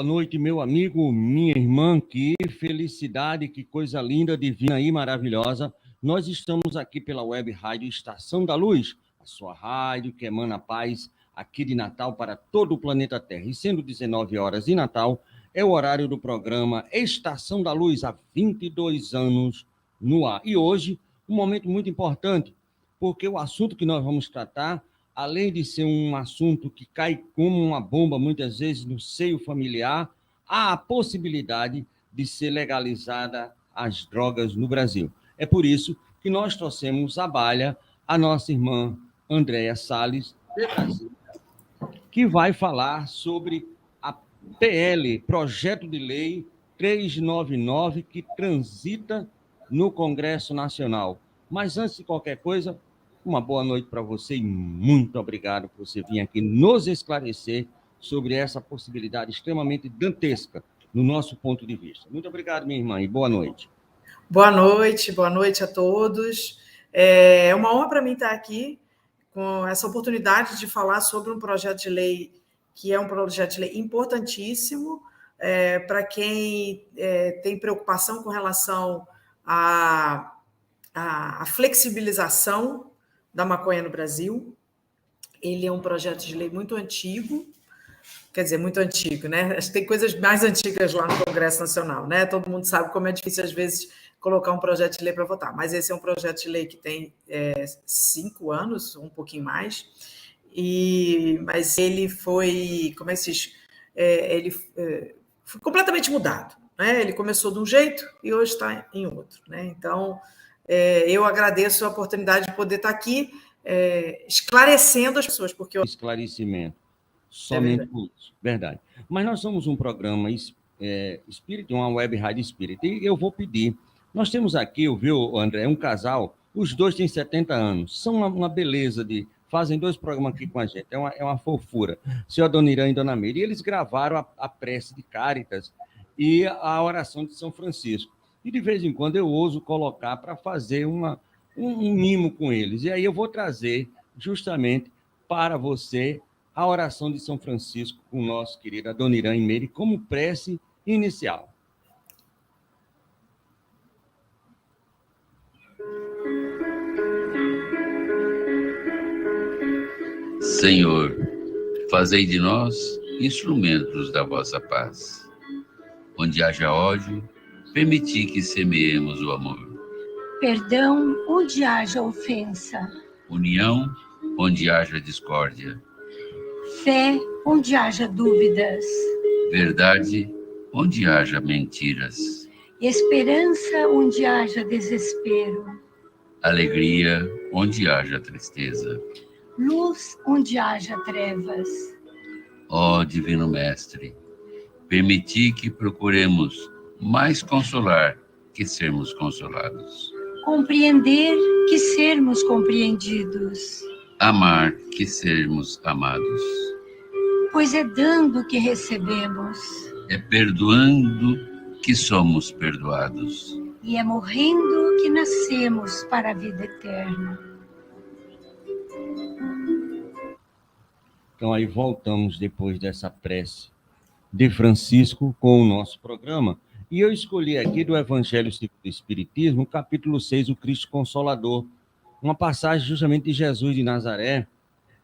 boa noite, meu amigo, minha irmã. Que felicidade, que coisa linda, divina e maravilhosa. Nós estamos aqui pela web rádio Estação da Luz, a sua rádio que emana paz aqui de Natal para todo o planeta Terra. E sendo 19 horas em Natal, é o horário do programa Estação da Luz, há 22 anos no ar. E hoje, um momento muito importante, porque o assunto que nós vamos tratar, além de ser um assunto que cai como uma bomba, muitas vezes, no seio familiar, há a possibilidade de ser legalizada as drogas no Brasil. É por isso que nós trouxemos à baila a nossa irmã Andréia Salles, de Brasília, que vai falar sobre a PL, Projeto de Lei 399, que transita no Congresso Nacional. Mas antes de qualquer coisa, uma boa noite para você e muito obrigado por você vir aqui nos esclarecer sobre essa possibilidade extremamente dantesca no nosso ponto de vista. Muito obrigado, minha irmã, e boa noite. Boa noite a todos. É uma honra para mim estar aqui com essa oportunidade de falar sobre um projeto de lei que é um projeto de lei importantíssimo para quem tem preocupação com relação à flexibilização da maconha no Brasil. Ele é um projeto de lei muito antigo, quer dizer, muito antigo, né? Acho que tem coisas mais antigas lá no Congresso Nacional, né? Todo mundo sabe como é difícil, às vezes, colocar um projeto de lei para votar, mas esse é um projeto de lei que tem 5 anos, um pouquinho mais, mas ele foi, como é que se diz? Foi completamente mudado, né? Ele começou de um jeito e hoje está em outro, né? Então, eu agradeço a oportunidade de poder estar aqui esclarecendo as pessoas, porque esclarecimento. Somente por isso, verdade. Mas nós somos um programa espírita, uma web rádio espírita, e eu vou pedir. Nós temos aqui, viu, André, um casal, os dois têm 70 anos, são uma beleza fazem 2 programas aqui com a gente, é uma fofura, senhor Adoniran e Dona Meire, e eles gravaram a prece de Cáritas e a oração de São Francisco. E de vez em quando eu ouso colocar para fazer um mimo com eles. E aí eu vou trazer justamente para você a oração de São Francisco com o nosso querido Adoniran e Meire como prece inicial. Senhor, fazei de nós instrumentos da vossa paz. Onde haja ódio, permiti que semeemos o amor. Perdão onde haja ofensa. União onde haja discórdia. Fé onde haja dúvidas. Verdade onde haja mentiras. Esperança onde haja desespero. Alegria onde haja tristeza. Luz onde haja trevas. Ó Divino Mestre, permiti que procuremos mais consolar que sermos consolados. Compreender que sermos compreendidos. Amar que sermos amados. Pois é dando que recebemos. É perdoando que somos perdoados. E é morrendo que nascemos para a vida eterna. Então aí voltamos depois dessa prece de Francisco com o nosso programa. E eu escolhi aqui do Evangelho segundo o Espiritismo, capítulo 6, o Cristo Consolador, uma passagem justamente de Jesus de Nazaré,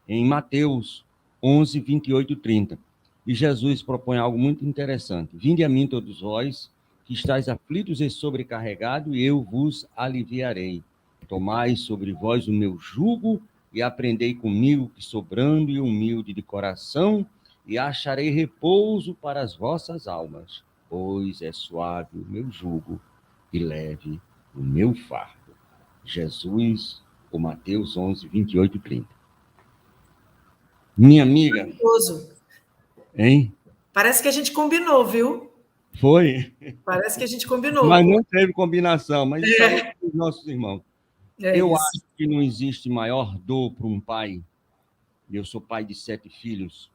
em Mateus 11, 28 e 30. E Jesus propõe algo muito interessante. Vinde a mim todos vós, que estáis aflitos e sobrecarregados, e eu vos aliviarei. Tomai sobre vós o meu jugo e aprendei comigo, que sou brando e humilde de coração, e acharei repouso para as vossas almas, pois é suave o meu jugo e leve o meu fardo. Jesus, o Mateus 11, 28 e 30. Minha amiga... Hein? Parece que a gente combinou, viu? Foi? Parece que a gente combinou. Mas não teve combinação, mas isso é dos nossos irmãos. Eu acho que não existe maior dor para um pai, eu sou pai de 7 filhos.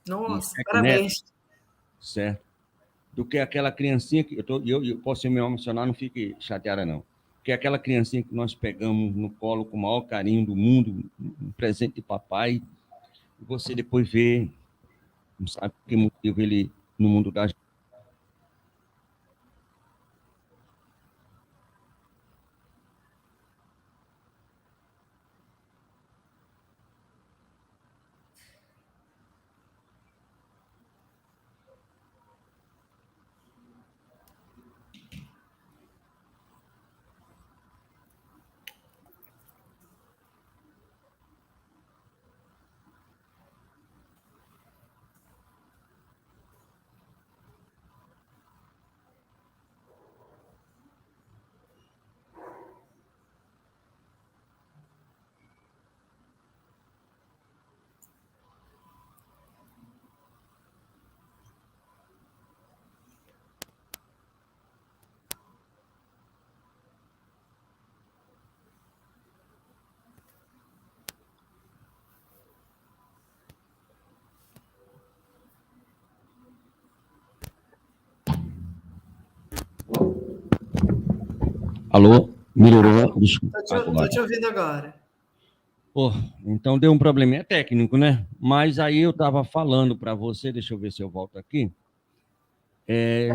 Nossa, 7 parabéns. netos, certo? Do que aquela criancinha que... Eu posso me emocionar, não fique chateada, não. Porque aquela criancinha que nós pegamos no colo com o maior carinho do mundo, um presente de papai, e você depois vê, não sabe por que motivo ele no mundo das... Alô? Melhorou? Estou te ouvindo agora. Pô, então deu um probleminha técnico, né? Mas aí eu estava falando para você, deixa eu ver se eu volto aqui.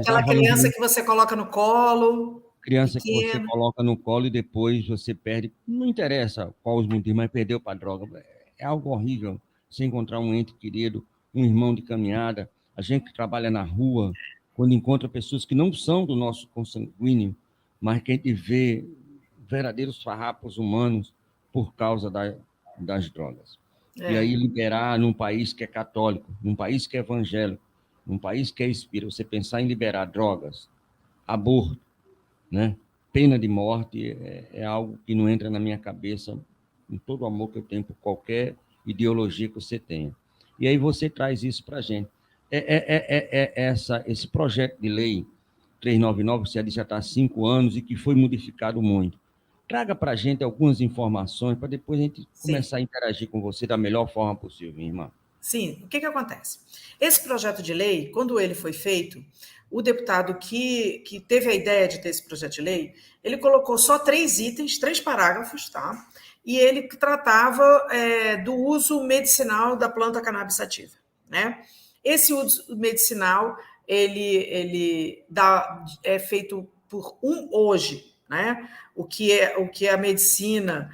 Aquela criança que você coloca no colo. Criança pequena. Que você coloca no colo e depois você perde. Não interessa qual os motivos, mas perdeu para droga. É algo horrível você encontrar um ente querido, um irmão de caminhada. A gente que trabalha na rua, quando encontra pessoas que não são do nosso consanguíneo, mas que a gente vê verdadeiros farrapos humanos por causa das drogas. E aí liberar num país que é católico, num país que é evangélico, num país que é espírita, você pensar em liberar drogas, aborto, né? Pena de morte é algo que não entra na minha cabeça, com todo o amor que eu tenho por qualquer ideologia que você tenha. E aí você traz isso para a gente. Esse projeto de lei 399, você já está há 5 anos e que foi modificado muito. Traga para a gente algumas informações para depois a gente começar a interagir com você da melhor forma possível, minha irmã. Sim, o que acontece? Esse projeto de lei, quando ele foi feito, o deputado que teve a ideia de ter esse projeto de lei, ele colocou só 3 itens, 3 parágrafos, tá? E ele tratava do uso medicinal da planta cannabis sativa, né? Esse uso medicinal, ele é feito por hoje, né? O que a medicina...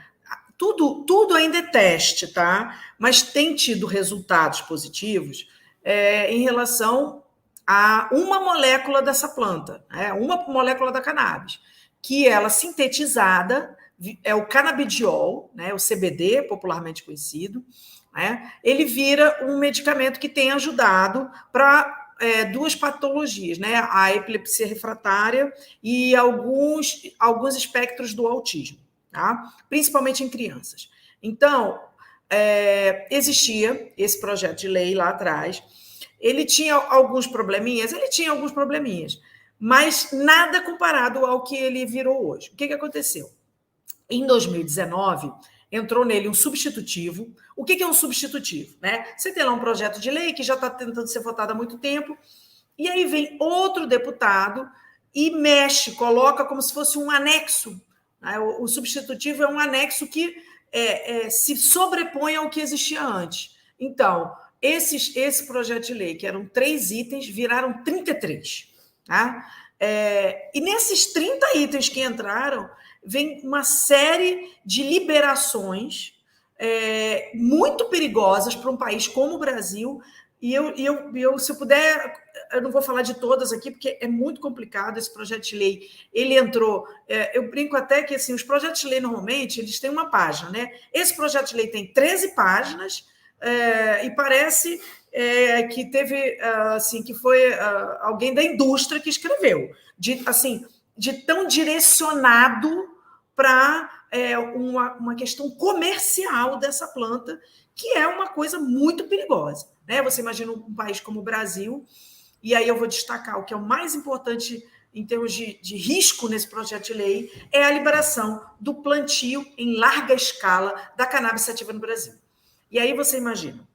Tudo ainda é teste, tá? Mas tem tido resultados positivos em relação a uma molécula dessa planta, uma molécula da cannabis, que ela sintetizada é o canabidiol, né, o CBD, popularmente conhecido, né, ele vira um medicamento que tem ajudado para 2 patologias, né, a epilepsia refratária e alguns espectros do autismo. Tá? Principalmente em crianças. Então, existia esse projeto de lei lá atrás, ele tinha alguns probleminhas, mas nada comparado ao que ele virou hoje. O que aconteceu? Em 2019, entrou nele um substitutivo. O que é um substitutivo? Né? Você tem lá um projeto de lei que já está tentando ser votado há muito tempo, e aí vem outro deputado e mexe, coloca como se fosse um anexo. O substitutivo é um anexo que se sobrepõe ao que existia antes. Então, esse projeto de lei, que eram 3 itens, viraram 33. Tá? E nesses 30 itens que entraram, vem uma série de liberações muito perigosas para um país como o Brasil. E eu, se eu puder, eu não vou falar de todas aqui, porque é muito complicado esse projeto de lei. Ele entrou... eu brinco até que assim, os projetos de lei, normalmente, eles têm uma página, né? Esse projeto de lei tem 13 páginas e parece que teve... assim, que foi alguém da indústria que escreveu. De tão direcionado para uma questão comercial dessa planta, que é uma coisa muito perigosa. Né? Você imagina um país como o Brasil, e aí eu vou destacar o que é o mais importante em termos de risco nesse projeto de lei, é a liberação do plantio em larga escala da cannabis sativa no Brasil. E aí você imagina,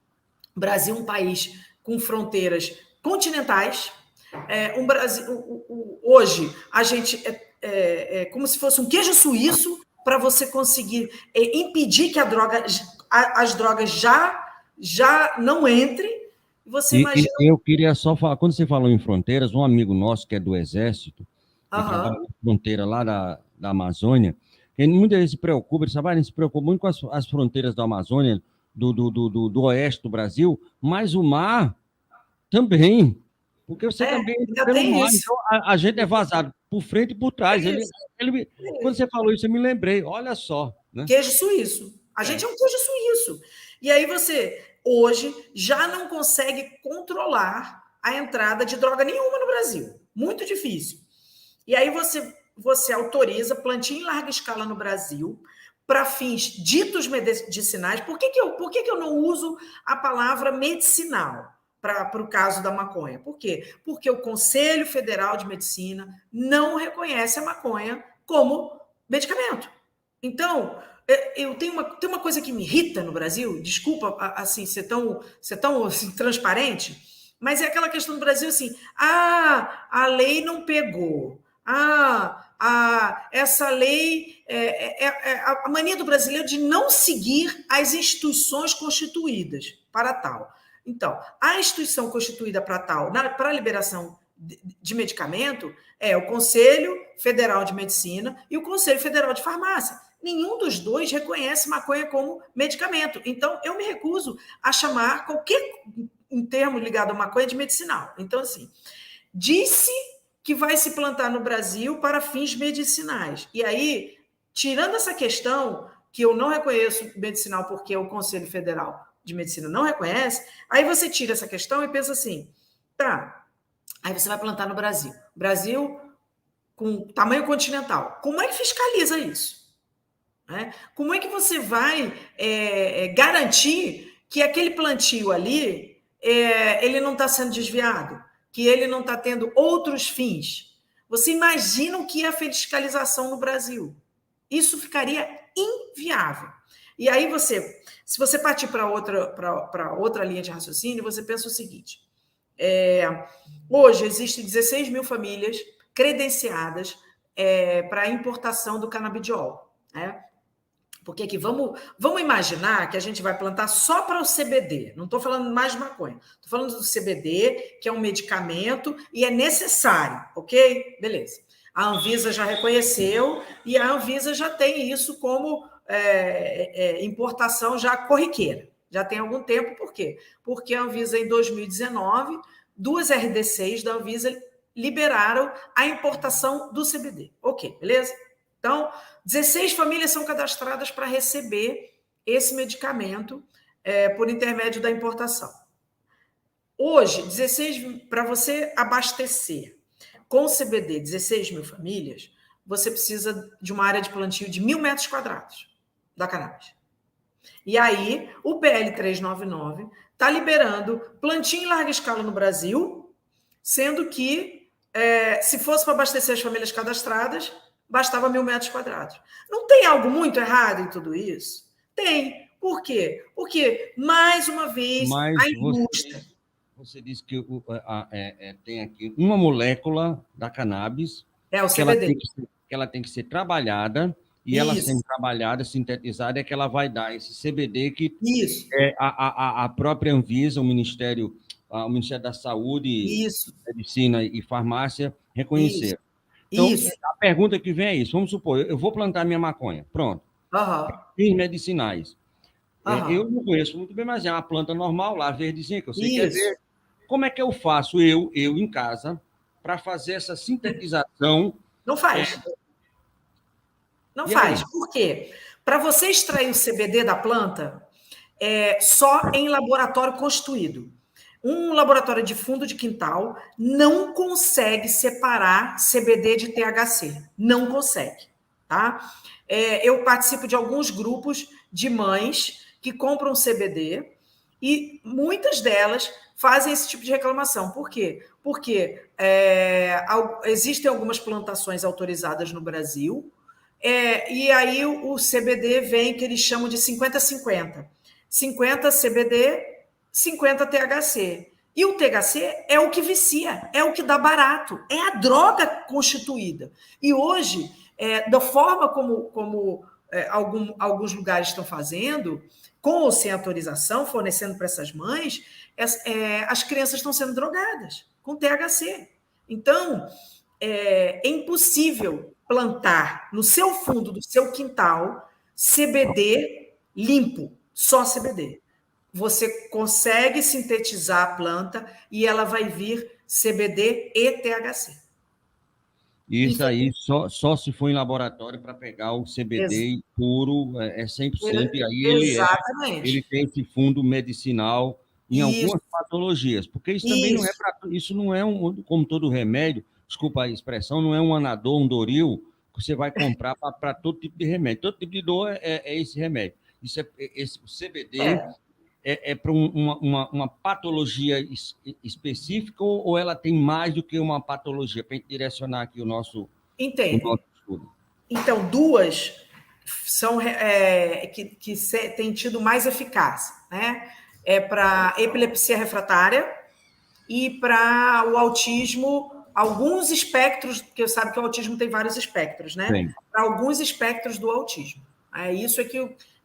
o Brasil é um país com fronteiras continentais, hoje a gente é como se fosse um queijo suíço para você conseguir impedir que as drogas já não entrem, E você imagina... eu queria só falar, quando você falou em fronteiras, um amigo nosso que é do Exército, que trabalha na fronteira lá da Amazônia, ele muitas vezes se preocupa, ele sabe, ele se preocupa muito com as fronteiras da Amazônia, do oeste do Brasil, mas o mar também, porque você também ainda pelo tem mar, isso. então a gente é vazado por frente e por trás. É isso. Quando você falou isso, eu me lembrei, olha só. Né? Queijo suíço. A gente é um queijo suíço. E aí você, hoje, já não consegue controlar a entrada de droga nenhuma no Brasil. Muito difícil. E aí você autoriza plantio em larga escala no Brasil para fins ditos medicinais. Por que eu não uso a palavra medicinal para o caso da maconha? Por quê? Porque o Conselho Federal de Medicina não reconhece a maconha como medicamento. Então, eu tenho uma coisa que me irrita no Brasil, desculpa assim, ser tão assim, transparente, mas é aquela questão do Brasil assim, a lei não pegou, essa lei, a mania do brasileiro de não seguir as instituições constituídas para tal. Então, a instituição constituída para tal, para a liberação de medicamento, é o Conselho Federal de Medicina e o Conselho Federal de Farmácia. Nenhum dos dois reconhece maconha como medicamento. Então, eu me recuso a chamar qualquer termo ligado à maconha de medicinal. Então, assim, disse que vai se plantar no Brasil para fins medicinais. E aí, tirando essa questão, que eu não reconheço medicinal porque o Conselho Federal de Medicina não reconhece, aí você tira essa questão e pensa assim, tá, aí você vai plantar no Brasil. Brasil com tamanho continental. Como é que fiscaliza isso? Como é que você vai garantir que aquele plantio ali ele não está sendo desviado? Que ele não está tendo outros fins? Você imagina o que é a fiscalização no Brasil? Isso ficaria inviável. E aí se você partir para outra linha de raciocínio, você pensa o seguinte, hoje existem 16 mil famílias credenciadas para a importação do canabidiol, né? Porque aqui, vamos imaginar que a gente vai plantar só para o CBD. Não estou falando mais de maconha. Estou falando do CBD, que é um medicamento e é necessário, ok? Beleza. A Anvisa já reconheceu e a Anvisa já tem isso como importação já corriqueira. Já tem algum tempo. Por quê? Porque a Anvisa, em 2019, 2 RDCs da Anvisa liberaram a importação do CBD. Ok, beleza? Então, 16 famílias são cadastradas para receber esse medicamento por intermédio da importação. Hoje, para você abastecer com CBD 16 mil famílias, você precisa de uma área de plantio de 1.000 metros quadrados da cannabis. E aí, o PL 399 está liberando plantio em larga escala no Brasil, sendo que, se fosse para abastecer as famílias cadastradas, bastava 1.000 metros quadrados. Não tem algo muito errado em tudo isso? Tem. Por quê? Porque, mais uma vez, a indústria... Você disse que tem aqui uma molécula da cannabis... o CBD. Que ela tem que ser trabalhada, e ela sendo trabalhada, sintetizada, é que ela vai dar esse CBD que a própria Anvisa, o Ministério da Saúde, Medicina e Farmácia reconheceram. Então, a pergunta que vem é isso. Vamos supor, eu vou plantar minha maconha. Pronto. Fins medicinais. Eu não conheço muito bem, mas é uma planta normal lá, verdezinha, que eu sei que é verde. Como é que eu faço, eu em casa, para fazer essa sintetização? Não faz. Não faz. Por quê? Para você extrair o CBD da planta, só em laboratório constituído. Um laboratório de fundo de quintal não consegue separar CBD de THC. Não consegue. Tá? Eu participo de alguns grupos de mães que compram CBD e muitas delas fazem esse tipo de reclamação. Por quê? Porque existem algumas plantações autorizadas no Brasil e aí o CBD vem, que eles chamam de 50-50. 50 CBD, 50 THC. E o THC é o que vicia, é o que dá barato, é a droga constituída. E hoje, da forma como alguns lugares estão fazendo, com ou sem autorização, fornecendo para essas mães, as crianças estão sendo drogadas com THC. Então, é impossível plantar no seu fundo do seu quintal CBD limpo, só CBD. Você consegue sintetizar a planta e ela vai vir CBD e THC. Isso aí só se for em laboratório para pegar o CBD puro, 100%, e aí ele tem esse fundo medicinal em algumas patologias, porque isso também não é como todo remédio, desculpa a expressão, não é um Anadol, um Doril, que você vai comprar para todo tipo de remédio. Todo tipo de dor é esse remédio. O CBD é para uma patologia específica ou ela tem mais do que uma patologia? Para direcionar aqui o nosso estudo. Então, duas são que têm tido mais eficácia, né? É para epilepsia refratária e para o autismo, alguns espectros, porque eu sabe que o autismo tem vários espectros, né? Para alguns espectros do autismo. É isso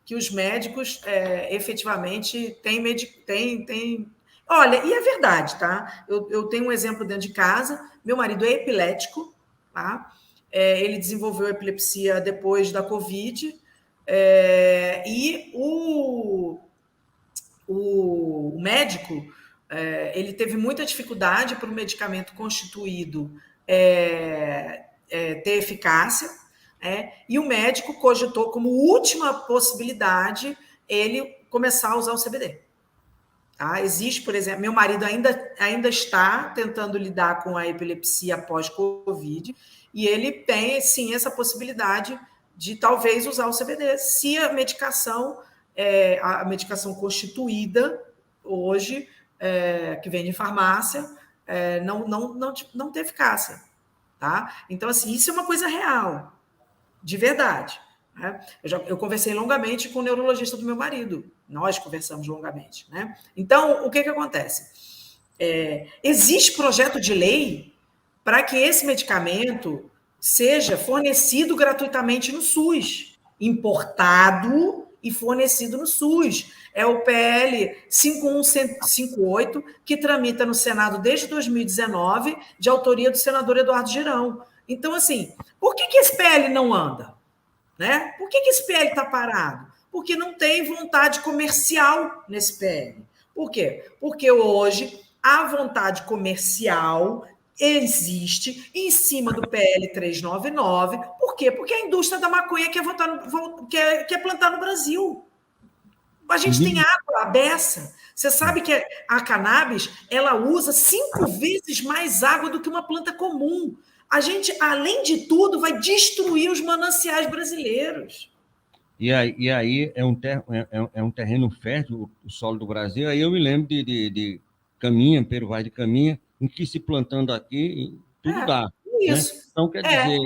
que os médicos efetivamente têm. Olha, e é verdade, tá? Eu tenho um exemplo dentro de casa. Meu marido é epilético, tá? Ele desenvolveu epilepsia depois da Covid, e o médico ele teve muita dificuldade para o medicamento constituído ter eficácia. E o médico cogitou como última possibilidade ele começar a usar o CBD. Tá? Existe, por exemplo, meu marido ainda está tentando lidar com a epilepsia pós-Covid e ele tem, sim, essa possibilidade de talvez usar o CBD, se a medicação constituída hoje, que vem de farmácia, não tem eficácia. Tá? Então, assim, isso é uma coisa real. De verdade. Né? Eu conversei longamente com o neurologista do meu marido. Nós conversamos longamente. Né? Então, o que acontece? Existe projeto de lei para que esse medicamento seja fornecido gratuitamente no SUS, importado e fornecido no SUS. É o PL 5158, que tramita no Senado desde 2019, de autoria do senador Eduardo Girão. Então, assim, por que esse PL não anda? Né? Por que esse PL está parado? Porque não tem vontade comercial nesse PL. Por quê? Porque hoje a vontade comercial existe em cima do PL 399. Por quê? Porque a indústria da maconha quer plantar no Brasil. A gente tem água à beça. Você sabe que a cannabis ela usa 5 vezes mais água do que uma planta comum. A gente, além de tudo, vai destruir os mananciais brasileiros. E aí é um terreno fértil, o solo do Brasil. Aí eu me lembro de Caminha, Pero Vaz de Caminha, em que se plantando aqui, tudo dá. Isso. Né? Então, quer dizer,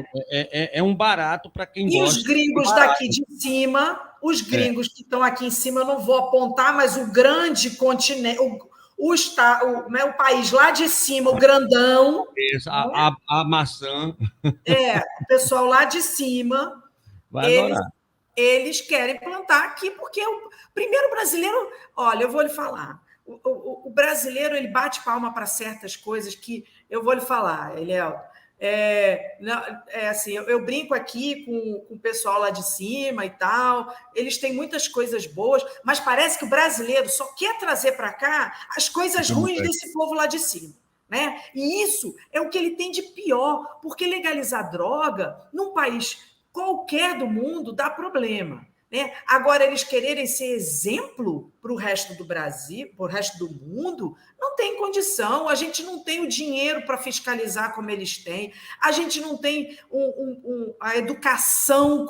é um barato para quem gosta. E os gringos daqui de cima, os gringos que estão aqui em cima, eu não vou apontar, mas o grande continente... o país lá de cima, o grandão. Isso, a maçã. O pessoal lá de cima. Vai adorar. Eles querem plantar aqui, porque primeiro brasileiro. Olha, eu vou lhe falar. O brasileiro ele bate palma para certas coisas que eu vou lhe falar, Eliel. Assim, eu brinco aqui com o pessoal lá de cima e tal, eles têm muitas coisas boas, mas parece que o brasileiro só quer trazer para cá as coisas ruins desse povo lá de cima. Né? E isso é o que ele tem de pior, porque legalizar droga num país qualquer do mundo dá problema. Né? Agora, eles quererem ser exemplo para o resto do Brasil, para o resto do mundo, não tem condição. A gente não tem o dinheiro para fiscalizar como eles têm, a gente não tem a educação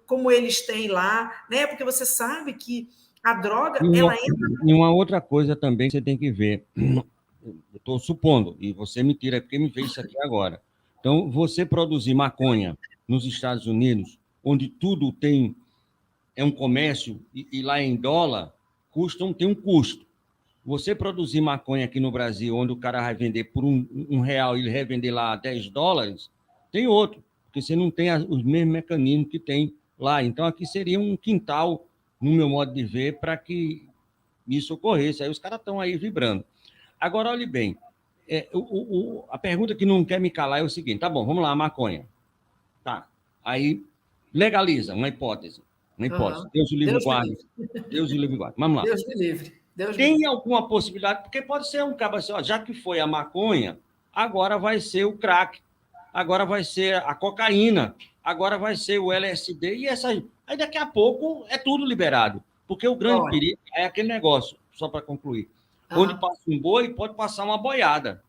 como eles têm lá, né? Porque você sabe que a droga... E uma outra coisa também que você tem que ver, eu estou supondo, e você me tira, porque me veio isso aqui agora. Então, você produzir maconha nos Estados Unidos, onde tudo é um comércio, e lá em dólar, tem um custo. Você produzir maconha aqui no Brasil, onde o cara vai vender por um real e ele vai vender lá $10, tem outro, porque você não tem os mesmos mecanismos que tem lá. Então, aqui seria um quintal, no meu modo de ver, para que isso ocorresse. Aí os caras estão aí vibrando. Agora, olhe bem, a pergunta que não quer me calar é o seguinte, tá bom, vamos lá, a maconha. Tá, aí legaliza, uma hipótese. Uma hipótese. Aham. Deus o livre Deus me guarde. livre. Deus o livre guarde. Vamos lá. Deus me livre. Deus me Tem livre. alguma possibilidade, porque pode ser um cabo assim, ó, já que foi a maconha, agora vai ser o crack, agora vai ser a cocaína, agora vai ser o LSD, e essa aí daqui a pouco é tudo liberado. Porque o grande Olha. perigo é aquele negócio, só para concluir, onde Aham. passa um boi, pode passar uma boiada.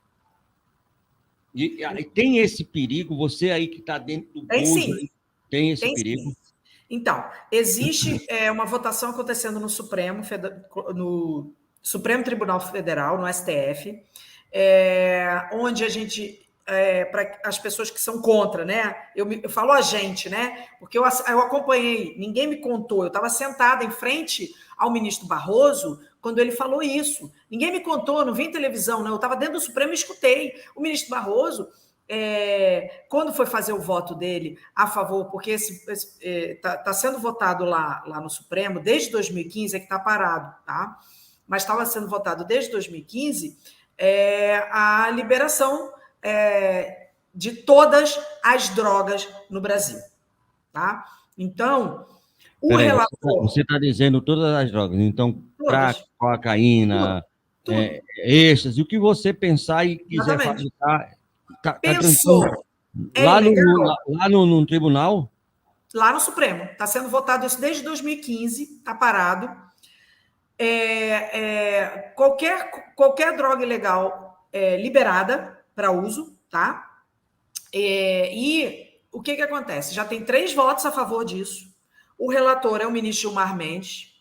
E tem esse perigo, você aí que está dentro do Tem bojo, sim. tem esse Tem perigo. sim. Então, existe uma votação acontecendo no Supremo Tribunal Federal, no STF, onde a gente, para as pessoas que são contra, né? Eu falo a gente, né? Porque eu acompanhei, ninguém me contou, eu estava sentada em frente ao ministro Barroso quando ele falou isso. Ninguém me contou, não vi em televisão, não. Eu estava dentro do Supremo e escutei. O ministro Barroso, quando foi fazer o voto dele a favor, porque está sendo votado lá no Supremo desde 2015, é que está parado, tá? Mas estava sendo votado desde 2015 a liberação de todas as drogas no Brasil, tá? Então, o Peraí, relator... você está dizendo todas as drogas, então, crack, Todas. cocaína, Tudo. êxtase, o que você pensar e quiser Exatamente. fabricar, tá Pensou, tranquilo. é Lá ilegal? no tribunal? Lá no Supremo. Está sendo votado isso desde 2015, está parado. Qualquer droga ilegal liberada para uso, tá? E o que acontece? Já tem 3 votos a favor disso. O relator é o ministro Gilmar Mendes.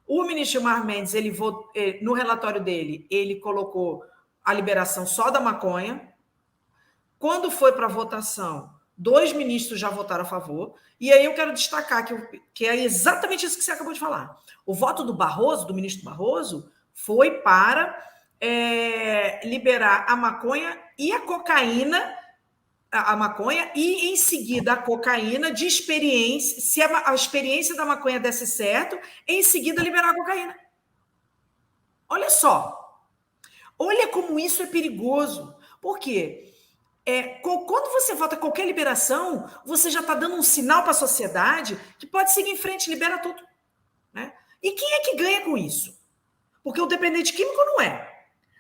O ministro Gilmar Mendes, no relatório dele, ele colocou a liberação só da maconha. Quando foi para votação, 2 ministros já votaram a favor. E aí eu quero destacar que é exatamente isso que você acabou de falar. O voto do Barroso, do ministro Barroso, foi para liberar a maconha e a cocaína, a maconha, e em seguida a cocaína de experiência, se a experiência da maconha desse certo, em seguida liberar a cocaína. Olha só. Olha como isso é perigoso. Por quê? Quando você vota qualquer liberação, você já está dando um sinal para a sociedade que pode seguir em frente, libera tudo. Né? E quem é que ganha com isso? Porque o dependente químico não é.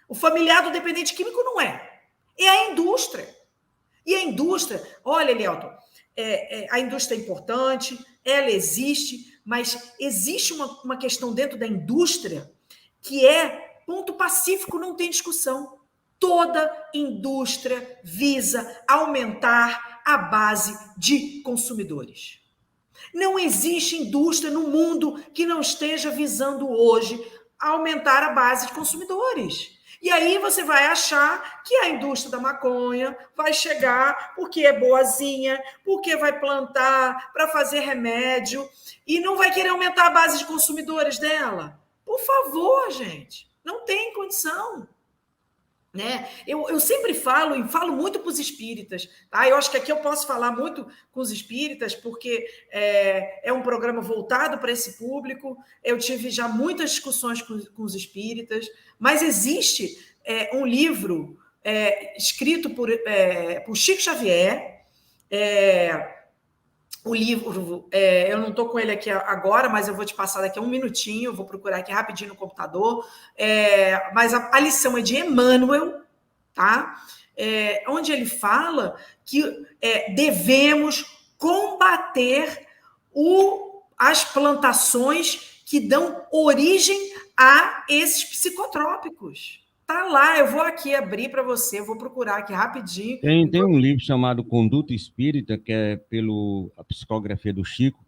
O familiar do dependente químico não é. É a indústria. E a indústria, olha, Elielton, a indústria é importante, ela existe, mas existe uma questão dentro da indústria que é ponto pacífico, não tem discussão. Toda indústria visa aumentar a base de consumidores. Não existe indústria no mundo que não esteja visando hoje aumentar a base de consumidores. E aí você vai achar que a indústria da maconha vai chegar porque é boazinha, porque vai plantar para fazer remédio e não vai querer aumentar a base de consumidores dela. Por favor, gente, não tem condição. Né? Eu sempre falo, e falo muito para os espíritas, tá? Eu acho que aqui eu posso falar muito com os espíritas, porque é um programa voltado para esse público. Eu tive já muitas discussões com os espíritas, mas existe um livro escrito por Chico Xavier. O livro, eu não estou com ele aqui agora, mas eu vou te passar daqui a um minutinho, eu vou procurar aqui rapidinho no computador. Mas a lição é de Emmanuel, tá? Onde ele fala que devemos combater as plantações que dão origem a esses psicotrópicos. Tá lá, eu vou aqui abrir para você, vou procurar aqui rapidinho. Tem um livro chamado Conduta Espírita, que é a psicografia do Chico.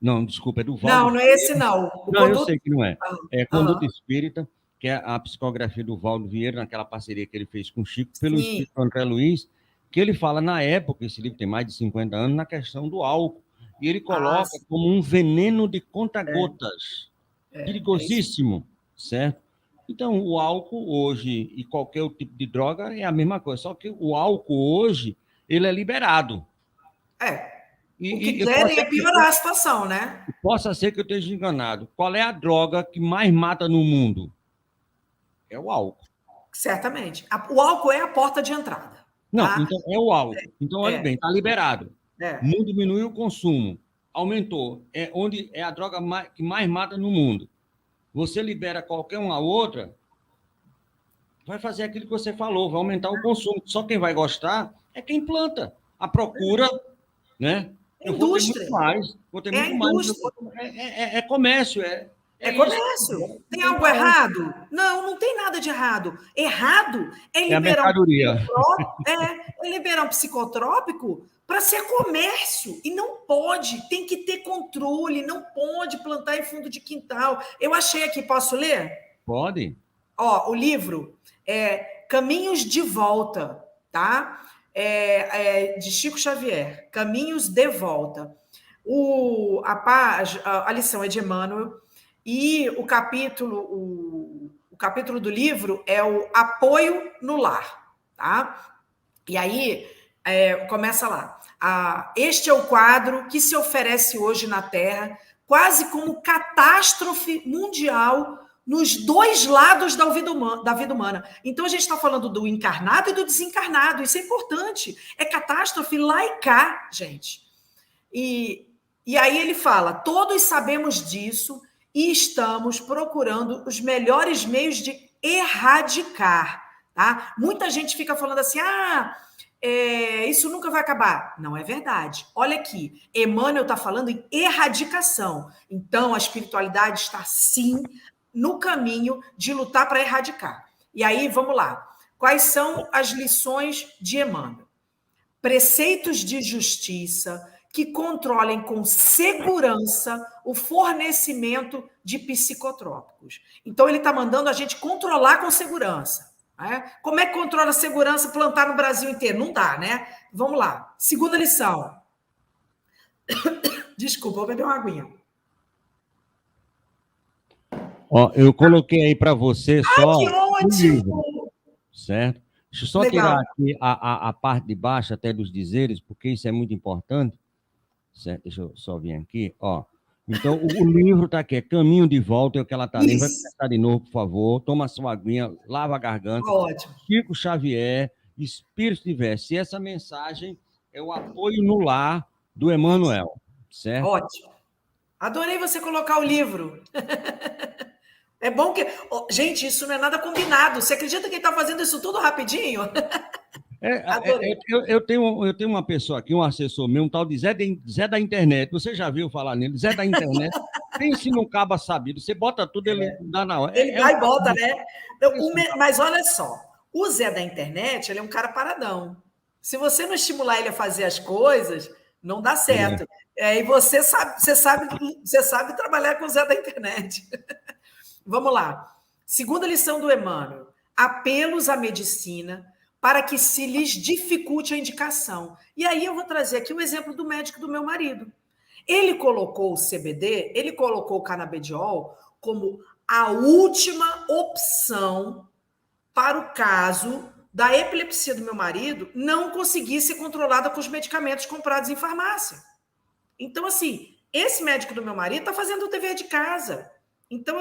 Não, desculpa, é do Valdo. Não é esse não. Eu sei que não é. É Conduta Espírita, que é a psicografia do Valdo Vieira, naquela parceria que ele fez com o Chico, pelo Espírito André Luiz, que ele fala, na época, esse livro tem mais de 50 anos, na questão do álcool. E ele coloca como um veneno de conta-gotas. Perigosíssimo, certo? Então, o álcool hoje e qualquer tipo de droga é a mesma coisa, só que o álcool hoje, ele é liberado. O que querem é piorar a situação, né? Possa ser que eu esteja enganado. Qual é a droga que mais mata no mundo? É o álcool. Certamente. O álcool é a porta de entrada. Não, Tá? então é o álcool. Então, olha bem, está liberado. Não diminuiu o consumo. Aumentou. É onde é a droga que mais mata no mundo. Você libera qualquer uma outra, vai fazer aquilo que você falou, vai aumentar o consumo. Só quem vai gostar é quem planta. A procura, né? Indústria. Vou ter muito mais. É comércio, é comércio. Tem algo errado? Não, não tem nada de errado. Errado é liberar um psicotrópico para ser comércio. E não pode, tem que ter controle, não pode plantar em fundo de quintal. Eu achei aqui, posso ler? Pode. Ó, o livro é Caminhos de Volta, tá? De Chico Xavier, Caminhos de Volta. A lição é de Emmanuel. E o capítulo do livro é o Apoio no Lar, tá? E aí, começa lá. Este é o quadro que se oferece hoje na Terra, quase como catástrofe mundial nos dois lados da vida humana. Então, a gente está falando do encarnado e do desencarnado. Isso é importante. É catástrofe lá e cá, gente. E aí ele fala, todos sabemos disso, e estamos procurando os melhores meios de erradicar, tá? Muita gente fica falando assim, isso nunca vai acabar. Não é verdade. Olha aqui, Emmanuel está falando em erradicação. Então, a espiritualidade está, sim, no caminho de lutar para erradicar. E aí, vamos lá. Quais são as lições de Emmanuel? Preceitos de justiça, que controlem com segurança o fornecimento de psicotrópicos. Então, ele está mandando a gente controlar com segurança. Né? Como é que controla a segurança plantar no Brasil inteiro? Não dá, né? Vamos lá. Segunda lição. Desculpa, vou beber uma aguinha. Ó, eu coloquei aí para você só... que ótimo! Certo? Deixa eu só tirar aqui a parte de baixo até dos dizeres, porque isso é muito importante. Certo? Deixa eu só vir aqui, ó. Então, o livro está aqui, é Caminho de Volta, é o que ela está lendo. Vai começar de novo, por favor. Toma sua aguinha, lava a garganta. Ótimo. Chico Xavier, Espírito Diverso. E essa mensagem é o apoio no lar do Emmanuel, certo? Ótimo. Adorei você colocar o livro. É bom que... Gente, isso não é nada combinado. Você acredita que ele está fazendo isso tudo rapidinho? Eu tenho uma pessoa aqui, um assessor meu, um tal de Zé da Internet. Você já viu falar nele? Zé da Internet. Pense num caba sabido. Você bota tudo, ele dá na hora. Ele vai e bota, né? Mas olha só. O Zé da Internet, ele é um cara paradão. Se você não estimular ele a fazer as coisas, não dá certo. E você sabe trabalhar com o Zé da Internet. Vamos lá. Segunda lição do Emmanuel. Apelos à medicina para que se lhes dificulte a indicação. E aí eu vou trazer aqui o exemplo do médico do meu marido. Ele colocou o CBD, ele colocou o canabidiol como a última opção para o caso da epilepsia do meu marido não conseguir ser controlada com os medicamentos comprados em farmácia. Então, assim, esse médico do meu marido está fazendo o dever de casa. Então,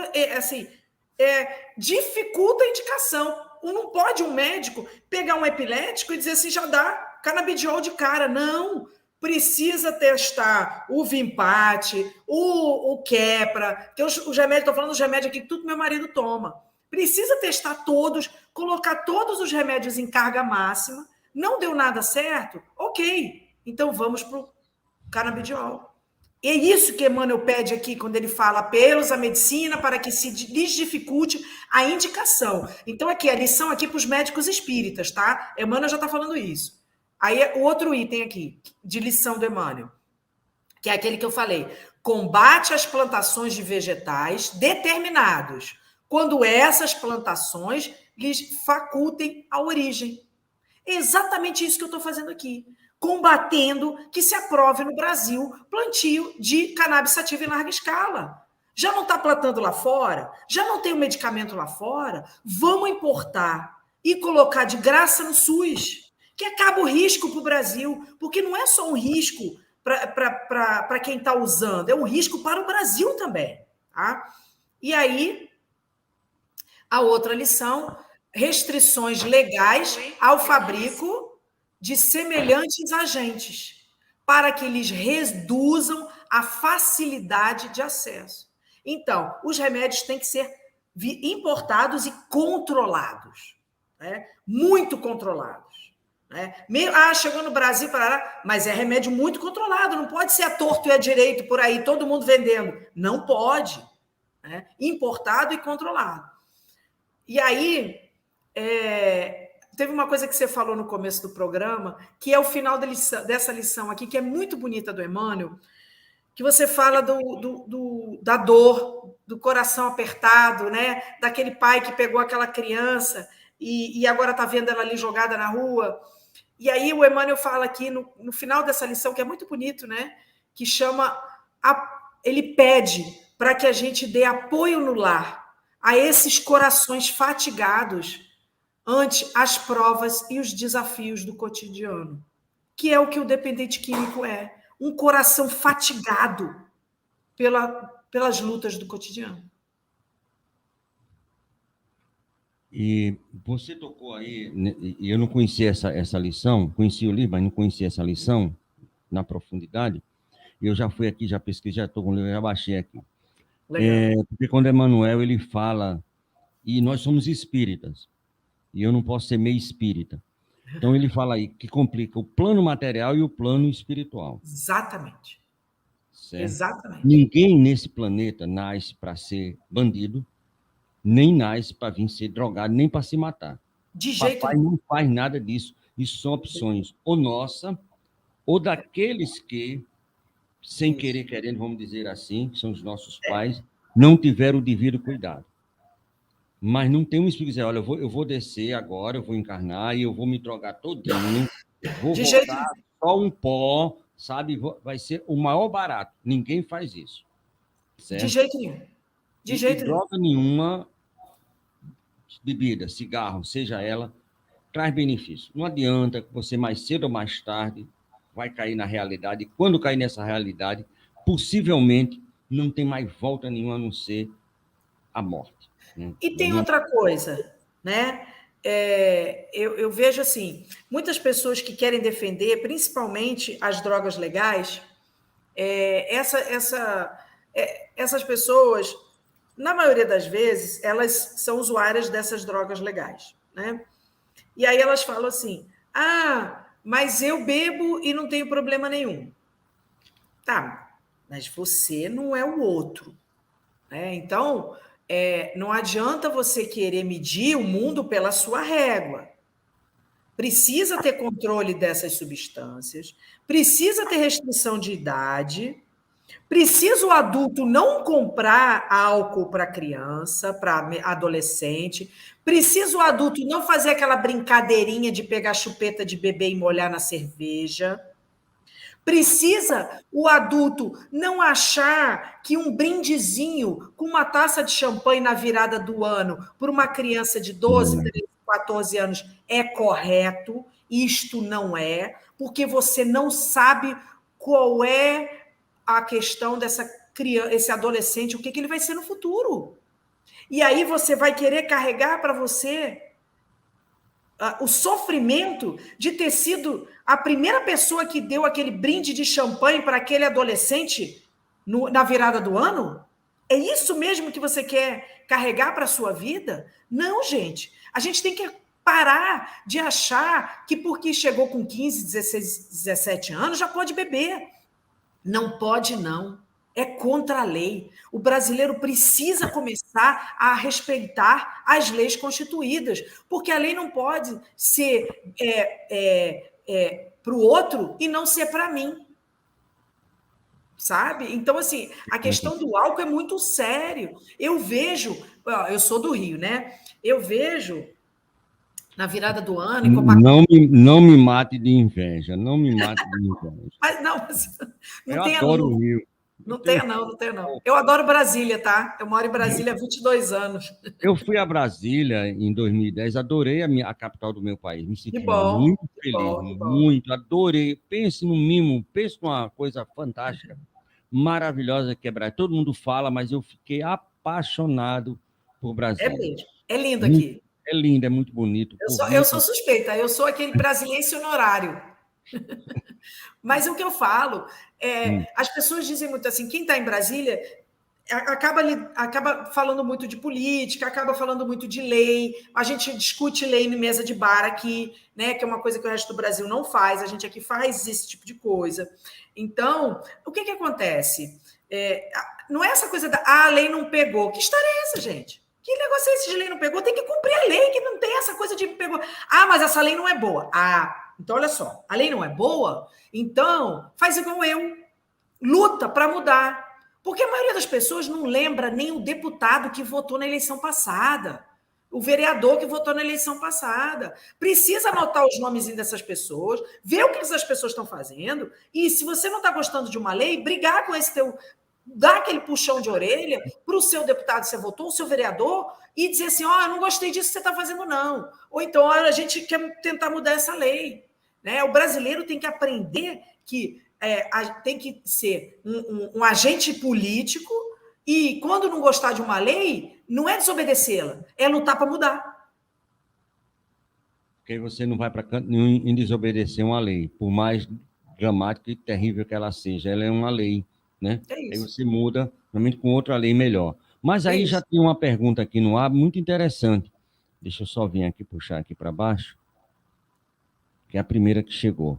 dificulta a indicação. Não pode um médico pegar um epilético e dizer assim, já dá canabidiol de cara. Não, precisa testar o Vimpate, o Quepra, que os remédios, estou falando dos remédios aqui que tudo meu marido toma. Precisa testar todos, colocar todos os remédios em carga máxima. Não deu nada certo? Ok, então vamos para o canabidiol. É isso que Emmanuel pede aqui, quando ele fala apelos à medicina para que se lhes dificulte a indicação. Então, aqui, a lição aqui para os médicos espíritas, tá? Emmanuel já está falando isso. Aí, o outro item aqui, de lição do Emmanuel, que é aquele que eu falei. Combate as plantações de vegetais determinados, quando essas plantações lhes facultem a origem. É exatamente isso que eu estou fazendo aqui. Combatendo que se aprove no Brasil plantio de cannabis sativa em larga escala. Já não está plantando lá fora? Já não tem o medicamento lá fora? Vamos importar e colocar de graça no SUS, que acaba o risco para o Brasil, porque não é só um risco para quem está usando, é um risco para o Brasil também. Tá? E aí, a outra lição, restrições legais ao fabrico de semelhantes agentes, para que eles reduzam a facilidade de acesso. Então, os remédios têm que ser importados e controlados, né? Muito controlados. Né? Chegou no Brasil, mas é remédio muito controlado, não pode ser a torto e a direito por aí, todo mundo vendendo. Não pode. Né? Importado e controlado. E aí, teve uma coisa que você falou no começo do programa, que é o final dessa lição aqui, que é muito bonita do Emmanuel, que você fala da dor, do coração apertado, né? Daquele pai que pegou aquela criança e agora está vendo ela ali jogada na rua. E aí o Emmanuel fala aqui, no final dessa lição, que é muito bonito, né? Que chama... ele pede para que a gente dê apoio no lar a esses corações fatigados ante as provas e os desafios do cotidiano, que é o que o dependente químico é, um coração fatigado pelas lutas do cotidiano. E você tocou aí, e eu não conhecia essa lição, conheci o livro, mas não conhecia essa lição na profundidade. Eu já fui aqui, já pesquisei, já estou com o livro, já baixei aqui. Porque quando Emmanuel ele fala, e nós somos espíritas, e eu não posso ser meio espírita. Então ele fala aí que complica o plano material e o plano espiritual. Exatamente. Certo? Exatamente. Ninguém nesse planeta nasce para ser bandido, nem nasce para vir ser drogado, nem para se matar. De jeito Papai não faz nada disso. Isso são opções ou nossa, ou daqueles que, sem querer, querendo, vamos dizer assim, que são os nossos pais, não tiveram o devido cuidado. Mas não tem um espírito que dizer, olha, eu vou descer agora, eu vou encarnar e eu vou me drogar todinho, vou voltar só um pó, sabe? Vai ser o maior barato. Ninguém faz isso. Certo? De jeito nenhum. De jeito nenhum. Droga nenhuma, bebida, cigarro, seja ela, traz benefício. Não adianta que você mais cedo ou mais tarde vai cair na realidade. E quando cair nessa realidade, possivelmente não tem mais volta nenhuma a não ser a morte. Né? E tem outra coisa, né? Eu vejo assim, muitas pessoas que querem defender, principalmente as drogas legais, essas pessoas, na maioria das vezes, elas são usuárias dessas drogas legais, né? E aí elas falam assim, mas eu bebo e não tenho problema nenhum. Tá, mas você não é o outro. Né? Então, não adianta você querer medir o mundo pela sua régua. Precisa ter controle dessas substâncias, precisa ter restrição de idade, precisa o adulto não comprar álcool para criança, para adolescente, precisa o adulto não fazer aquela brincadeirinha de pegar chupeta de bebê e molhar na cerveja. Precisa o adulto não achar que um brindezinho com uma taça de champanhe na virada do ano para uma criança de 12, 13, 14 anos é correto. Isto não é, porque você não sabe qual é a questão dessa criança, esse adolescente, o que ele vai ser no futuro. E aí você vai querer carregar para você o sofrimento de ter sido a primeira pessoa que deu aquele brinde de champanhe para aquele adolescente na virada do ano? É isso mesmo que você quer carregar para a sua vida? Não, gente. A gente tem que parar de achar que porque chegou com 15, 16, 17 anos já pode beber. Não pode, não. É contra a lei. O brasileiro precisa começar a respeitar as leis constituídas, porque a lei não pode ser para o outro e não ser para mim. Sabe? Então, assim, a questão do álcool é muito sério. Eu vejo, eu sou do Rio, né? Eu vejo na virada do ano... Não me mate de inveja, não me mate de inveja. Mas não eu adoro o Rio. Não tenho, não, não tenho, não. Eu adoro Brasília, tá? Eu moro em Brasília há 22 anos. Eu fui a Brasília em 2010, adorei a capital do meu país, me Que senti bom, muito que feliz, bom, que bom. muito, adorei. Pense no mimo, pense numa coisa fantástica, maravilhosa que é Brasília. Todo mundo fala, mas eu fiquei apaixonado por É Brasília. mesmo. É lindo Muito, aqui. é lindo, é muito bonito. Eu Por sou, eu dentro, sou suspeita, eu sou aquele brasiliense honorário. Mas o que eu falo hum, as pessoas dizem muito assim, quem está em Brasília acaba falando muito de política, acaba falando muito de lei. A gente discute lei em mesa de bar aqui, né? Que é uma coisa que o resto do Brasil não faz. A gente aqui faz esse tipo de coisa. Então, o que acontece? Não é essa coisa da a lei não pegou. Que história é essa, gente? Que negócio é esse de lei não pegou? Tem que cumprir a lei, que não tem essa coisa de pegou. Ah, mas essa lei não é boa. Ah, então olha só, a lei não é boa, então faz igual eu. Luta para mudar. Porque a maioria das pessoas não lembra nem o deputado que votou na eleição passada, o vereador que votou na eleição passada. Precisa anotar os nomezinhos dessas pessoas, ver o que essas pessoas estão fazendo, e se você não está gostando de uma lei, brigar com esse teu. Dar aquele puxão de orelha para o seu deputado que você votou, o seu vereador, e dizer assim: eu não gostei disso que você está fazendo, não. Ou então, a gente quer tentar mudar essa lei. Né? O brasileiro tem que aprender que tem que ser um agente político e, quando não gostar de uma lei, não é desobedecê-la, é lutar para mudar. porque você não vai para canto nenhum em desobedecer uma lei, por mais dramática e terrível que ela seja. Ela é uma lei, né? Aí você muda, realmente com outra lei melhor. Mas aí já tem uma pergunta aqui no ar muito interessante. Deixa eu só vir aqui, puxar aqui para baixo, que é a primeira que chegou.